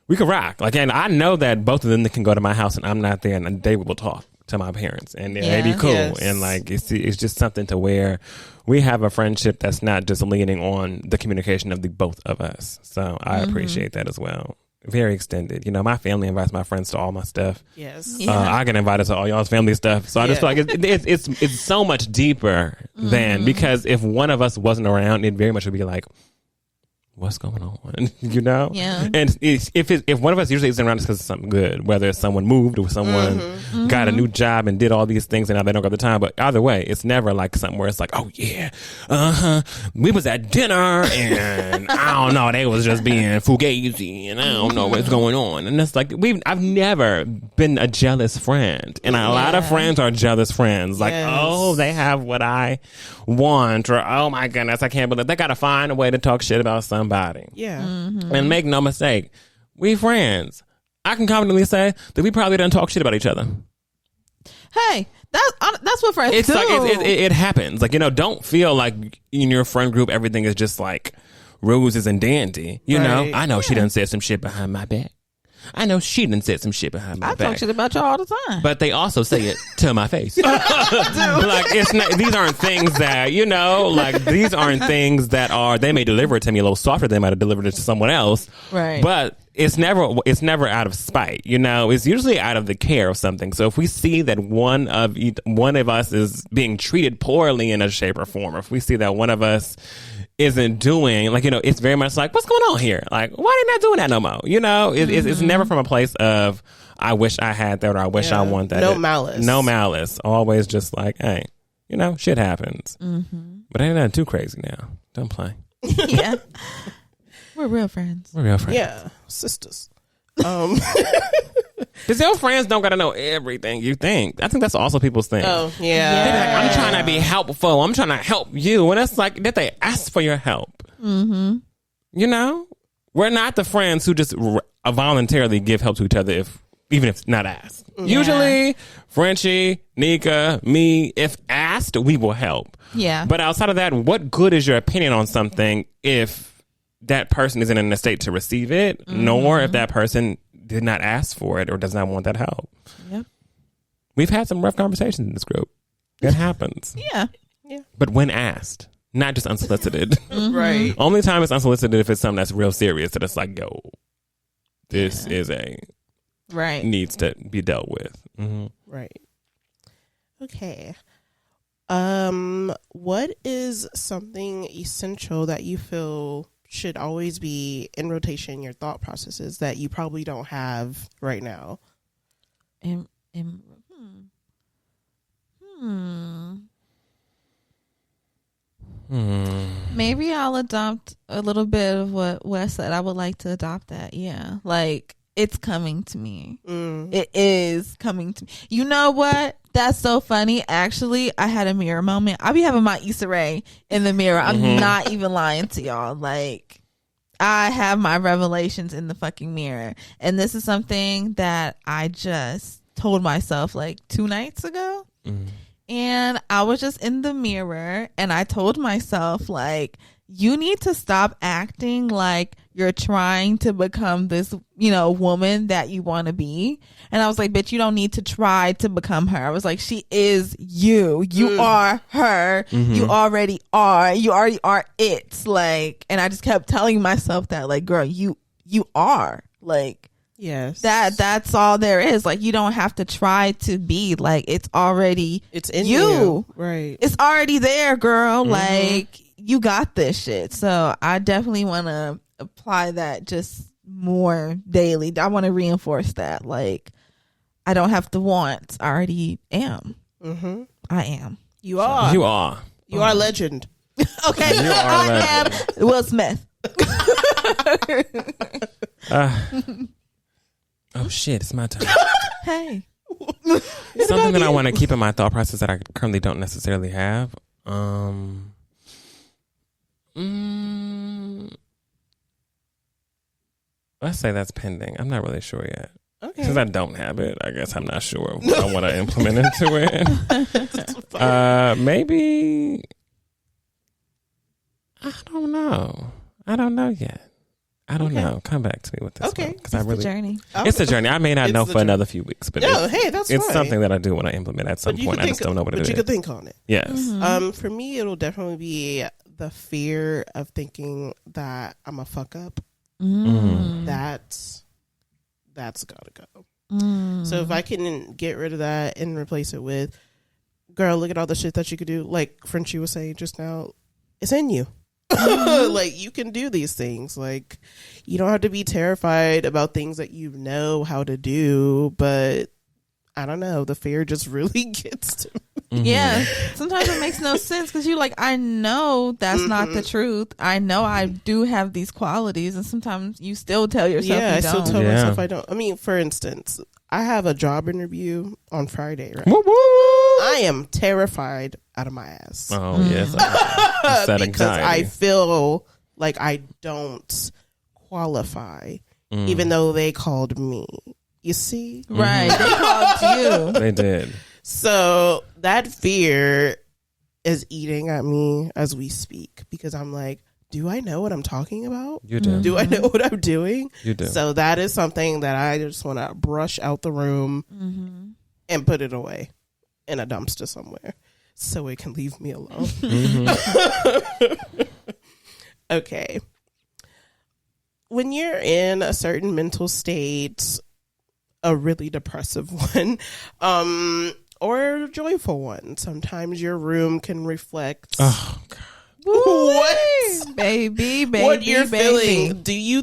we can rock. Like, and I know that both of them can go to my house and I'm not there, and they will talk to my parents and they'd be cool. Yes. And like, it's just something to where we have a friendship that's not just leaning on the communication of the both of us. So I appreciate that as well. Very extended. You know, my family invites my friends to all my stuff. Yes. I get invited to all y'all's family stuff. So I just feel like it's so much deeper than, because if one of us wasn't around, it very much would be like, what's going on? You know? Yeah. And if one of us usually isn't around, it's because of something good, whether it's someone moved or someone got a new job and did all these things and now they don't got the time. But either way, it's never like something where it's like, oh yeah, we was at dinner and I don't know, they was just being fugazi and I don't know what's going on. And it's like, I've never been a jealous friend. And a lot of friends are jealous friends. Like, oh, they have what I want, or oh my goodness, I can't believe they got to find a way to talk shit about somebody. Yeah. And make no mistake, we friends. I can confidently say that we probably done talk shit about each other. Hey, that's what friends it's do. Like it happens. Like, you know, don't feel like in your friend group everything is just like roses and dandy. You know, I know she done said some shit behind my back. I know she done said some shit behind my back. I talk shit about y'all all the time. But they also say it to my face. Like, it's not, these aren't things that, you know, like these aren't things that are, they may deliver it to me a little softer than they might have delivered it to someone else. Right. But it's never out of spite, you know. It's usually out of the care of something. So if we see that one of us is being treated poorly in a shape or form, or if we see that one of us isn't doing, like, you know, it's very much like, what's going on here? Like, why they not doing that no more? You know, it's never from a place of, I wish I had that, or I wish I want that. No malice. No malice. Always just like, hey, you know, shit happens. But ain't nothing too crazy now. Don't play. Yeah. We're real friends. Yeah. Sisters. Because your friends don't got to know everything you think. I think that's also people's thing. Oh, yeah. They're like, I'm trying to be helpful. I'm trying to help you. And it's like, did they ask for your help? You know? We're not the friends who just voluntarily give help to each other even if not asked. Usually, Frenchie, Nika, me, if asked, we will help. Yeah. But outside of that, what good is your opinion on something if that person isn't in a state to receive it, nor if that person did not ask for it or does not want that help? Yep. We've had some rough conversations in this group. It happens. Yeah. But when asked, not just unsolicited. Right. Only time it's unsolicited if it's something that's real serious, that it's like, yo, this is needs to be dealt with. Right. Okay. What is something essential that you feel should always be in rotation in your thought processes that you probably don't have right now? Maybe I'll adopt a little bit of what Wes said. I would like to adopt that. Yeah. Like, it's coming to me. It is coming to me. You know what? That's so funny. Actually, I had a mirror moment. I be having my Issa Rae in the mirror. I'm not even lying to y'all. Like, I have my revelations in the fucking mirror. And this is something that I just told myself like 2 nights ago. And I was just in the mirror and I told myself, like, you need to stop acting like you're trying to become this, you know, woman that you want to be. And I was like, bitch, you don't need to try to become her. I was like, she is you. You are her. You already are. You already are it. Like, and I just kept telling myself that, like, girl, you are. Like, yes, that's all there is. Like, you don't have to try to be, like, it's in you. Right. It's already there, girl. Like, you got this shit. So I definitely want to apply that just more daily. I want to reinforce that. Like, I don't have to want. I already am. I am. You are. You are. You are a legend. Okay. You are a legend. I am Will Smith. Oh shit, it's my turn. Hey. Something that I want to keep in my thought process that I currently don't necessarily have. Let's say that's pending. I'm not really sure yet. Okay. Since I don't have it, I guess I'm not sure what I want to implement into it. Maybe. I don't know. I don't know yet. I don't know. Come back to me with this one. It's the journey. It's a journey. I may not know for another few weeks, but that's it's fine. something that I do want to implement at some point. I just don't know what it is. But you could think on it. Yes. For me, it'll definitely be the fear of thinking that I'm a fuck up. That's gotta go. So if I can get rid of that and replace it with, girl, look at all the shit that you could do. Like Frenchie was saying just now, it's in you. Like, you can do these things. Like, you don't have to be terrified about things that you know how to do, but I don't know, the fear just really gets to me. Yeah, sometimes it makes no sense because you're like, I know that's not the truth. I know I do have these qualities, and sometimes you still tell yourself you I don't. still tell myself I don't. I mean, for instance, I have a job interview on Friday, right? Woo-woo! I am terrified out of my ass. Oh, yes. Because I feel like I don't qualify, even though they called me. You see? Right. They called you. They did. So that fear is eating at me as we speak, because I'm like, do I know what I'm talking about? You do. Do I know what I'm doing? You do. So that is something that I just want to brush out the room and put it away in a dumpster somewhere so it can leave me alone. Okay. When you're in a certain mental state, a really depressive one, or a joyful one, sometimes your room can reflect what baby what you're feeling. Do you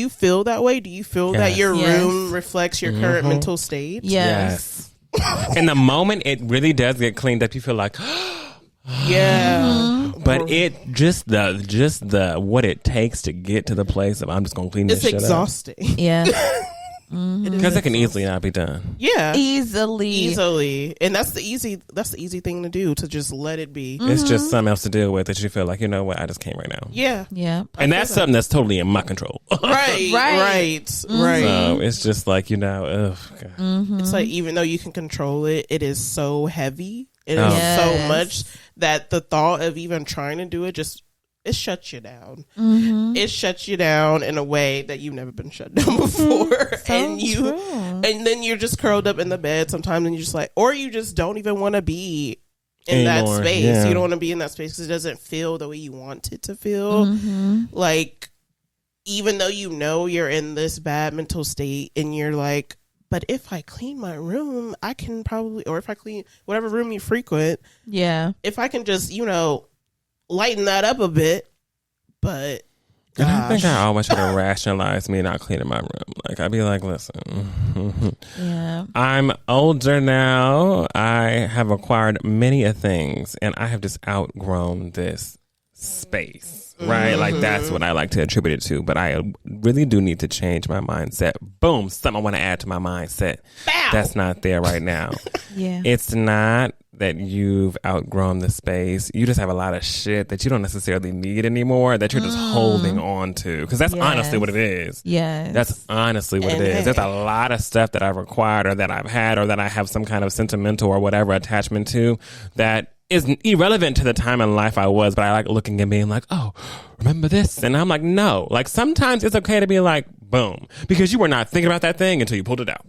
feel that way? Do you feel that your room reflects your current mental state? Yes. In the moment it really does get cleaned up, you feel like but it just the what it takes to get to the place of I'm just gonna clean this shit it's exhausting. Yeah. Because it can easily not be done. Yeah, easily, and that's the easy thing to do, to just let it be. It's just something else to deal with that you feel like, you know what, I just can't right now. Yeah. And that's something that's totally in my control. Right. So it's just like, you know, it's like, even though you can control it, it is so heavy. It is so much that the thought of even trying to do it it shuts you down. It shuts you down in a way that you've never been shut down before. And then you're just curled up in the bed sometimes, and you're just like, or you just don't even want to be in that space. Yeah. You don't want to be in that space because it doesn't feel the way you want it to feel. Like, even though you know you're in this bad mental state, and you're like, but if I clean my room, I can probably, or if I clean whatever room you frequent, if I can just, lighten that up a bit. But and I think I always try to rationalize me not cleaning my room. Like, I'd be like, listen, I'm older now. I have acquired many a things, and I have just outgrown this space, right? Like, that's what I like to attribute it to. But I really do need to change my mindset. Boom, something I want to add to my mindset. Bow. That's not there right now. It's not that you've outgrown the space. You just have a lot of shit that you don't necessarily need anymore, that you're just holding on to. Because that's honestly what it is. That's honestly what it is. There's a lot of stuff that I've acquired, or that I've had, or that I have some kind of sentimental or whatever attachment to, that is irrelevant to the time in life I was, but I like looking and being like, oh, remember this? And I'm like, no. Like, sometimes it's okay to be like, boom, because you were not thinking about that thing until you pulled it out.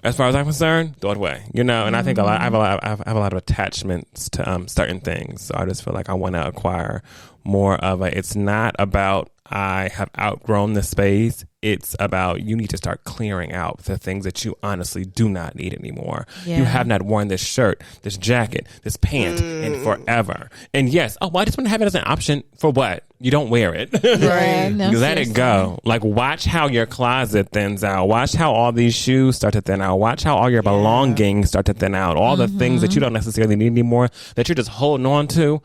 As far as I'm concerned, throw it away. And I think I have a lot of attachments to certain things. So I just feel like I want to acquire more of it's not about I have outgrown the space. It's about you need to start clearing out the things that you honestly do not need anymore. You have not worn this shirt, this jacket, this pant in forever. And yes, I just want to have it as an option for what? You don't wear it. Let it go. Like, watch how your closet thins out. Watch how all these shoes start to thin out. Watch how all your belongings start to thin out. All the things that you don't necessarily need anymore, that you're just holding on to,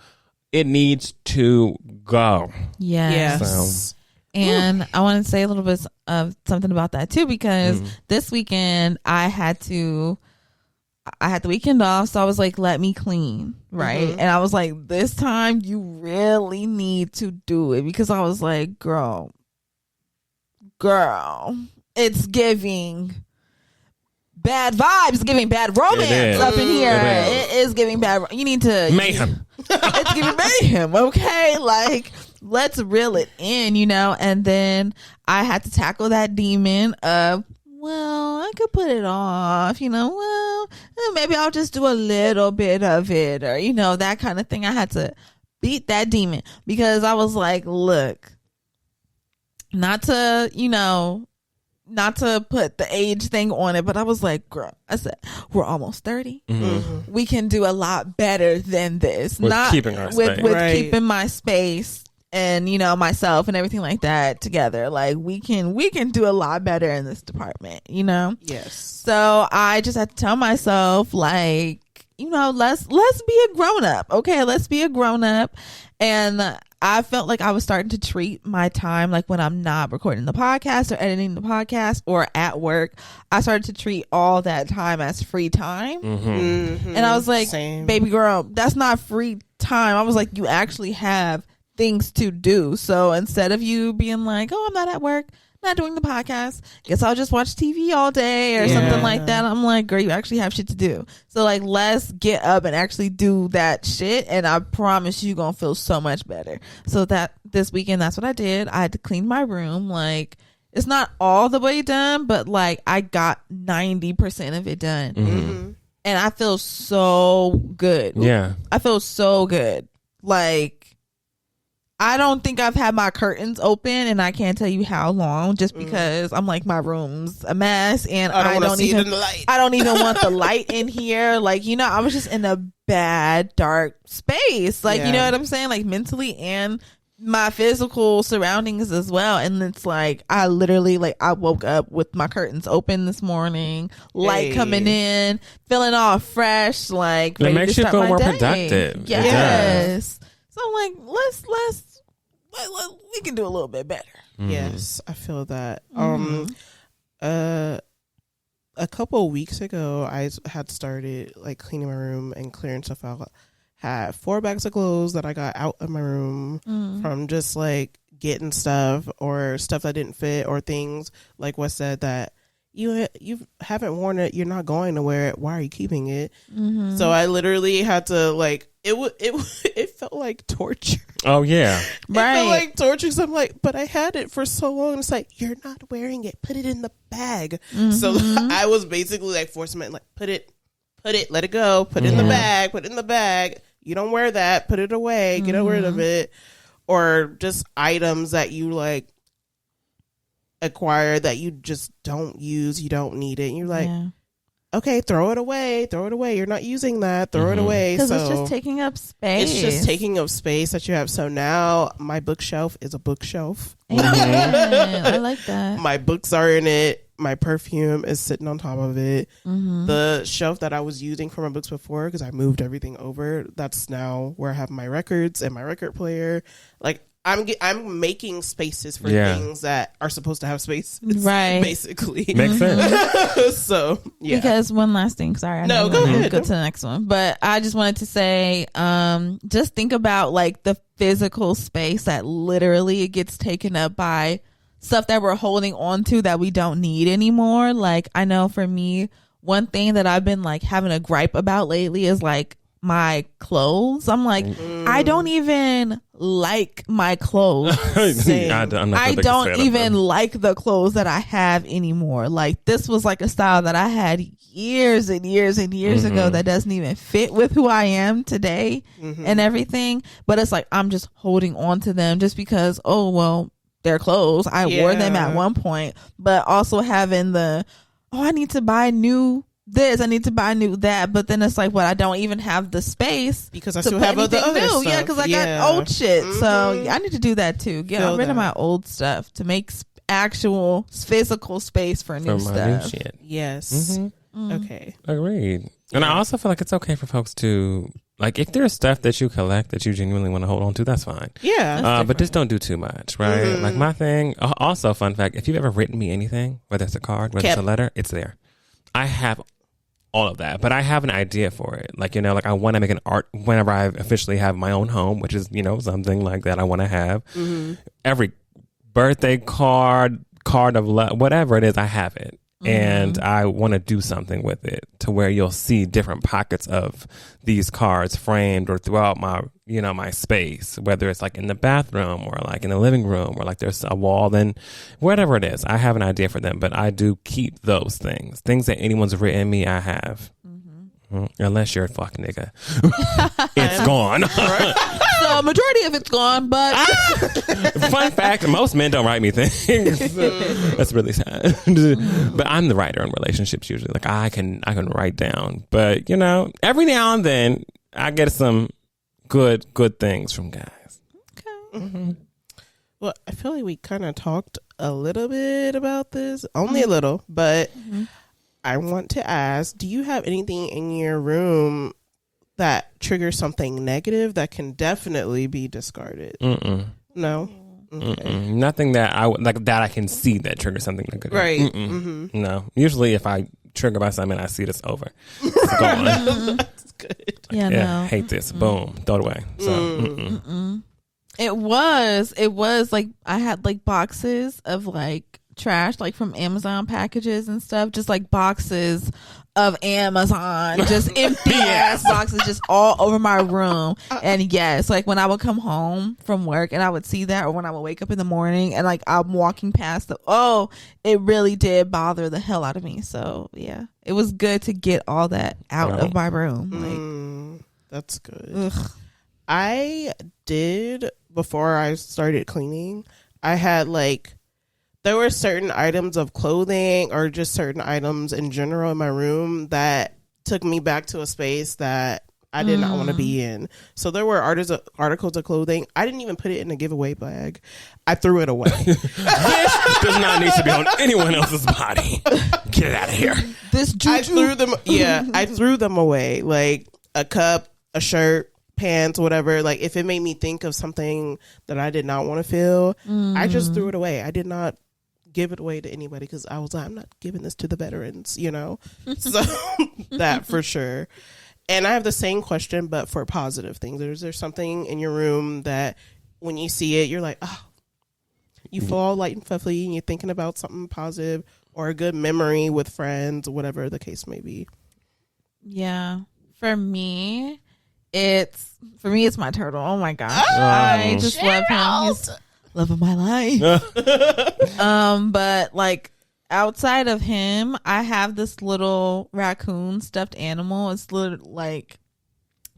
it needs to go. Yes. And I want to say a little bit of something about that too, because this weekend I had the weekend off, so I was like, let me clean, right? And I was like, this time you really need to do it, because I was like, girl, it's giving bad vibes, giving bad romance up in here. It is giving bad. You need to mayhem. It's giving mayhem. Okay, like, let's reel it in, And then I had to tackle that demon of, well, I could put it off, well, maybe I'll just do a little bit of it, or, that kind of thing. I had to beat that demon, because I was like, look, not to put the age thing on it, but I was like, girl, I said, we're almost 30. We can do a lot better than this. With keeping our space. With keeping my space and myself and everything like that together. Like we can do a lot better in this department, Yes. So I just had to tell myself, like, let's be a grown up. Okay, let's be a grown up. And I felt like I was starting to treat my time, like when I'm not recording the podcast or editing the podcast or at work, I started to treat all that time as free time. And I was like, Same. Baby girl, that's not free time. I was like, you actually have things to do. So instead of you being like, oh, I'm not at work, not doing the podcast, guess I'll just watch TV all day or something like that. I'm like, girl, you actually have shit to do. So like, let's get up and actually do that shit, and I promise you gonna feel so much better. So that this weekend, that's what I did. I had to clean my room. Like, it's not all the way done, but like I got 90% of it done. And I feel so good. Yeah, I feel so good. Like, I don't think I've had my curtains open, and I can't tell you how long, just because I'm like, my room's a mess, and I don't even want the light in here. Like, I was just in a bad, dark space. Like, you know what I'm saying? Like, mentally and my physical surroundings as well. And it's like, I literally, like, I woke up with my curtains open this morning, light coming in, feeling all fresh, like, it makes you feel more productive. Yes. So I'm like, let's we can do a little bit better. Yes, I feel that. A couple of weeks ago, I had started like cleaning my room and clearing stuff out. Had 4 bags of clothes that I got out of my room from just like getting stuff or stuff that didn't fit, or things like what said that you haven't worn it, you're not going to wear it, why are you keeping it? So I literally had to like, it felt like torture. Oh yeah, right. It felt like torture. So I'm like, but I had it for so long. It's like, you're not wearing it, put it in the bag. So I was basically like forcing it, like put it, let it go, put it in the bag. You don't wear that, put it away, get rid of it. Or just items that you like acquire that you just don't use, you don't need it, and you're like, okay, throw it away, you're not using that, throw it away, because it's just taking up space. It's just taking up space that you have. So now my bookshelf is a bookshelf. I like that. My books are in it, my perfume is sitting on top of it. The shelf that I was using for my books before, because I moved everything over, that's now where I have my records and my record player. Like, I'm making spaces for things that are supposed to have space, right? Basically, makes sense. So because one last thing, sorry, no, go ahead. Go to the next one, but I just wanted to say, just think about like the physical space that literally it gets taken up by stuff that we're holding on to that we don't need anymore. Like, I know for me, one thing that I've been like having a gripe about lately is like my clothes. I'm like, I don't even like my clothes. I don't even like the clothes that I have anymore. Like, this was like a style that I had years and years and years ago that doesn't even fit with who I am today and everything. But it's like, I'm just holding on to them just because, oh, well, they're clothes. I wore them at one point, but also having I need to buy new this, I need to buy new that, but then it's like, what, I don't even have the space because I still have other stuff. Yeah, because I got old shit. So I need to do that too. Get rid of my old stuff to make actual physical space for new stuff. New shit. Yes. Okay. Agreed. And I also feel like it's okay for folks to, like, if there's stuff that you collect that you genuinely want to hold on to, that's fine. Yeah. But just don't do too much, right? Like, my thing, also, fun fact, if you've ever written me anything, whether it's a card, whether it's a letter, it's there. I have all of that, but I have an idea for it. Like, like I want to make an art whenever I officially have my own home, which is, something like that I want to have. Every birthday card of love, whatever it is, I have it. And I want to do something with it to where you'll see different pockets of these cards framed or throughout my, my space, whether it's like in the bathroom or like in the living room or like there's a wall, then whatever it is, I have an idea for them, but I do keep those things that anyone's written me, I have. Unless you're a fuck nigga. It's gone. So majority of it's gone, but fun fact, most men don't write me things. That's really sad. But I'm the writer in relationships usually. Like, I can write down. But every now and then I get some good things from guys. Mm-hmm. Well, I feel like we kind of talked a little bit about this, only a little, but I want to ask, do you have anything in your room that triggers something negative that can definitely be discarded? No? Okay. Nothing that I can see that triggers something negative. Right. No. Usually if I trigger by something, I see this over. It's gone. That's good. Yeah, no. Hate this. Boom. Throw it away. So, It was like I had like boxes of like trash, like from Amazon packages and stuff, just like boxes of Amazon, just empty ass boxes just all over my room. And yes, like when I would come home from work and I would see that, or when I would wake up in the morning and like I'm walking past it really did bother the hell out of me. So yeah, it was good to get all that out of my room. Like that's good. Ugh. I did, before I started cleaning, I had like, there were certain items of clothing or just certain items in general in my room that took me back to a space that I did not want to be in. So there were articles of clothing. I didn't even put it in a giveaway bag. I threw it away. this does not need to be on anyone else's body. Get it out of here. This juju. I threw them. Yeah, I threw them away. Like a cup, a shirt, pants, whatever. Like if it made me think of something that I did not want to feel, I just threw it away. I did not give it away to anybody because I was like, I'm not giving this to the veterans, you know. So that for sure. And I have the same question, but for positive things. Is there something in your room that when you see it, you're like, oh, you feel all light and fluffy and you're thinking about something positive or a good memory with friends, whatever the case may be? Yeah, for me it's my turtle. Oh my gosh, I just love him. He's love of my life. But like outside of him, I have this little raccoon stuffed animal. It's literally like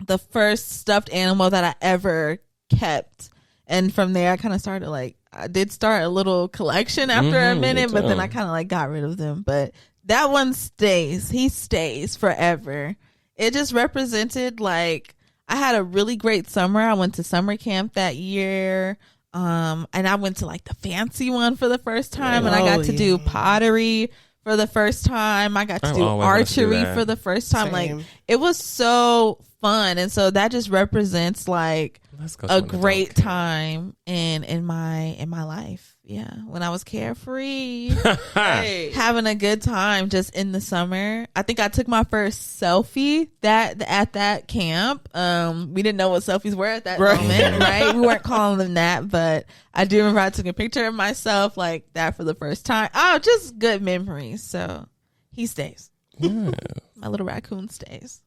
the first stuffed animal that I ever kept, and from there I kind of started like, I did start a little collection after a minute, but then I kind of like got rid of them. But that one stays. He stays forever. It just represented like I had a really great summer. I went to summer camp that year. And I went to like the fancy one for the first time, and I got to do pottery for the first time. I got to do archery for the first time. Same. Like it was so fun, and so that just represents like a great time in my life. Yeah, when I was carefree, having a good time just in the summer. I think I took my first selfie at that camp. We didn't know what selfies were at that moment, right? We weren't calling them that, but I do remember I took a picture of myself like that for the first time. Oh, just good memories. So he stays. Yeah. My little raccoon stays.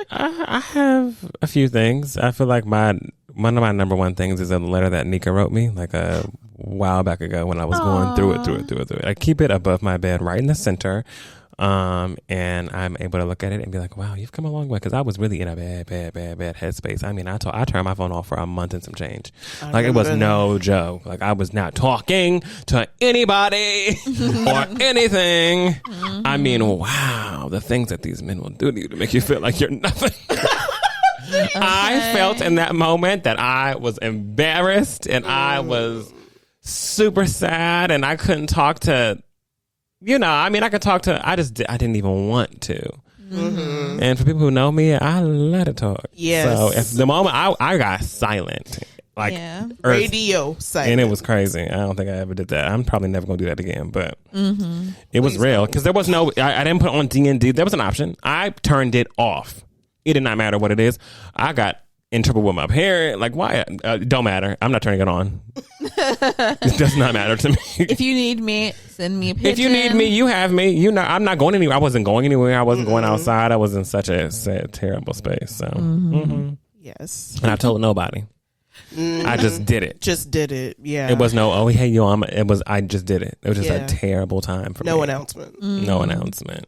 I have a few things. I feel like one of my number one things is a letter that Nika wrote me like a while back ago when I was going through it. I keep it above my bed right in the center. And I'm able to look at it and be like, wow, you've come a long way. Because I was really in a bad headspace. I mean, I turned my phone off for a month and some change. Like, it was no joke. Like, I was not talking to anybody or anything. I mean, wow, the things that these men will do to you to make you feel like you're nothing. Okay. I felt in that moment that I was embarrassed and I was super sad, and I couldn't talk to, I could talk to, I didn't even want to. Mm-hmm. And for people who know me, I let it talk. Yes. So at the moment I got silent. Like radio silent. And it was crazy. I don't think I ever did that. I'm probably never going to do that again, but it was real. Because there was I didn't put on D&D. There was an option. I turned it off. It did not matter what it is. I got in trouble with my parent. Like, why? Don't matter. I'm not turning it on. It does not matter to me. If you need me, send me a picture. If you need me, you have me. I'm not going anywhere. I wasn't going anywhere. I wasn't going outside. I was in such a sad, terrible space. So, yes. And I told nobody. I just did it. Yeah. It was I just did it. It was just a terrible time for me. No announcement. No announcement.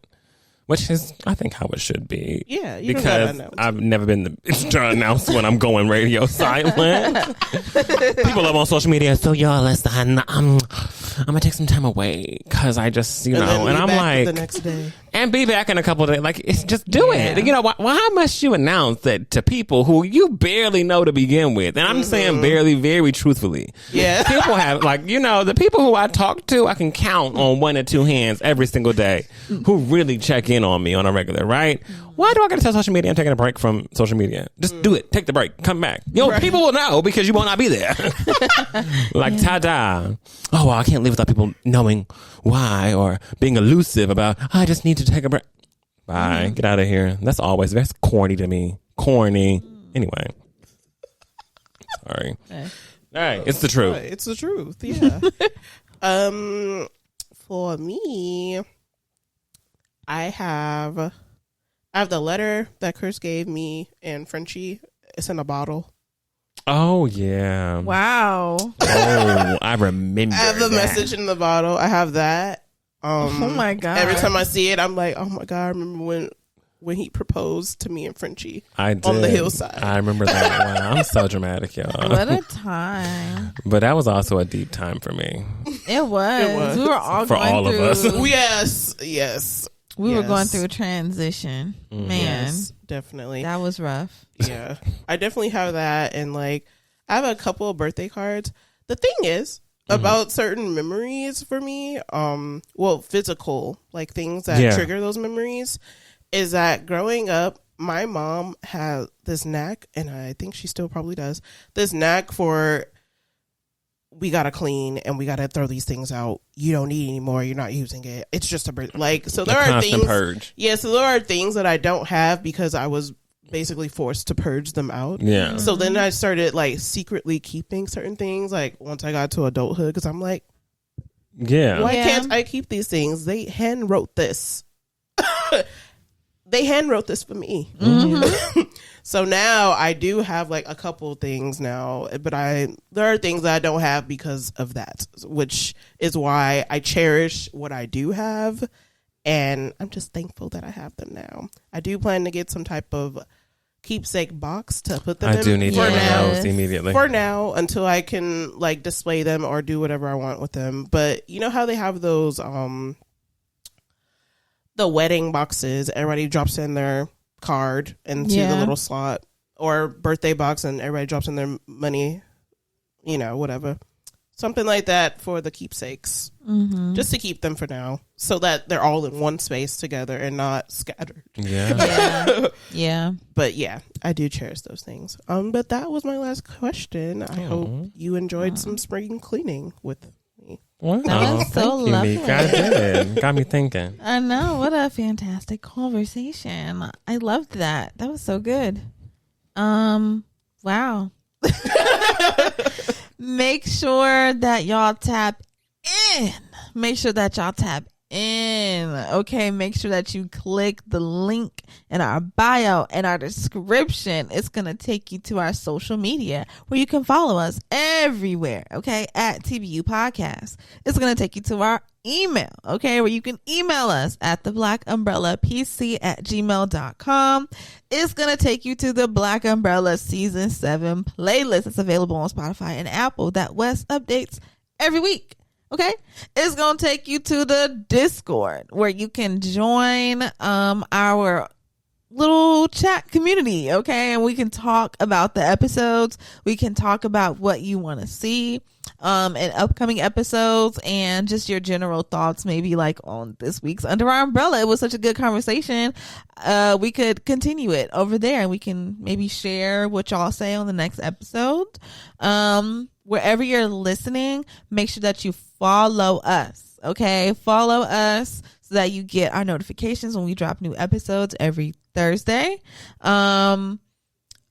Which is, I think, how it should be. Yeah, you because I've never been to announce when I'm going radio silent. People love on social media. So y'all, listen, I'm gonna take some time away because I just, and I'm like, the next day, and be back in a couple of days. Like, it's just do it. Why must you announce that to people who you barely know to begin with? And I'm saying barely, very truthfully. Yeah, people have the people who I talk to, I can count on one or two hands every single day who really check in on me on a regular, right? Why do I got to tell social media I'm taking a break from social media? Just do it. Take the break. Come back. People will know because you will not be there. Like, ta-da. Oh, well, I can't live without people knowing why or being elusive about, I just need to take a break. Bye. Get out of here. That's corny to me. Corny. Anyway. Sorry. All right. It's the truth. It's the truth. Yeah. For me, I have the letter that Chris gave me and Frenchie. It's in a bottle. Oh, yeah. Wow. Oh, I remember. I have the message in the bottle. I have that. Oh, my God. Every time I see it, I'm like, oh, my God. I remember when he proposed to me and Frenchie on the hillside. I remember that. Wow, I'm so dramatic, y'all. What a time. But that was also a deep time for me. It was. We were all for going all through. of us. Yes. We were going through a transition. Man. Yes, definitely. That was rough. Yeah. I definitely have that. And I have a couple of birthday cards. The thing is about certain memories for me, physical, things that trigger those memories, is that growing up, my mom had this knack, and I think she still probably does, this knack for, we gotta clean and we gotta throw these things out. You don't need anymore. You're not using it. It's just so there are things. Purge. Yeah, so there are things that I don't have because I was basically forced to purge them out. Yeah. So then I started secretly keeping certain things. Once I got to adulthood, because I'm like, why can't I keep these things? They hand wrote this. They hand wrote this for me. Mm-hmm. So now I do have a couple things now, but there are things that I don't have because of that, which is why I cherish what I do have, and I'm just thankful that I have them now. I do plan to get some type of keepsake box to put them in. I do need one of those immediately. For now, until I can display them or do whatever I want with them. But you know how they have those the wedding boxes, everybody drops in their card into the little slot, or birthday box and everybody drops in their money, whatever. Something like that for the keepsakes. Mm-hmm. Just to keep them for now, so that they're all in one space together and not scattered. Yeah. Yeah. But yeah, I do cherish those things. But that was my last question. I hope you enjoyed some spring cleaning with me. Wow, that was so lovely. Nika. I did. Got me thinking. I know. What a fantastic conversation. I loved that. That was so good. Wow. Make sure that y'all tap in. Make sure that y'all tap in. Okay, make sure that you click the link in our bio and our description. It's going to take you to our social media where you can follow us everywhere. Okay, at TBU Podcast. It's going to take you to our email. Okay, where you can email us at theblackUmbrellaPC@gmail.com. It's going to take you to the Black Umbrella Season 7 playlist. It's available on Spotify and Apple that Wes updates every week. Okay, it's going to take you to the Discord where you can join our little chat community. Okay, and we can talk about the episodes. We can talk about what you want to see in upcoming episodes and just your general thoughts, maybe on this week's Under Our Umbrella. It was such a good conversation. We could continue it over there, and we can maybe share what y'all say on the next episode. Wherever you're listening, make sure that you follow us. Okay, follow us so that you get our notifications when we drop new episodes every Thursday.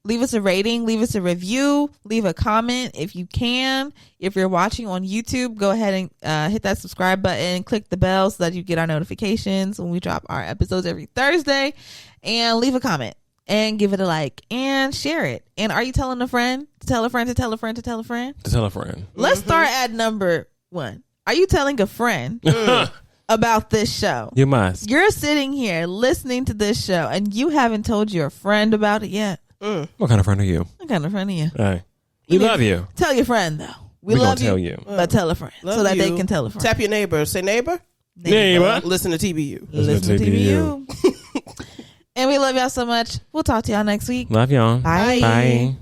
Leave us a rating, leave us a review, leave a comment if you can. If you're watching on YouTube, go ahead and hit that subscribe button, click the bell so that you get our notifications when we drop our episodes every Thursday, and leave a comment and give it a like and share it. And are you telling a friend to tell a friend to tell a friend to tell a friend? To tell a friend. Let's start at number 1. Are you telling a friend about this show. You must. You're sitting here listening to this show and you haven't told your friend about it yet. What kind of friend are you? What kind of friend are you? Hey. We love you. Tell your friend, though. We love tell you. But tell a friend so that they can tell a friend. Tap your neighbor. Say, neighbor. Listen to TBU. Listen to TBU. And we love y'all so much. We'll talk to y'all next week. Love y'all. Bye. Bye.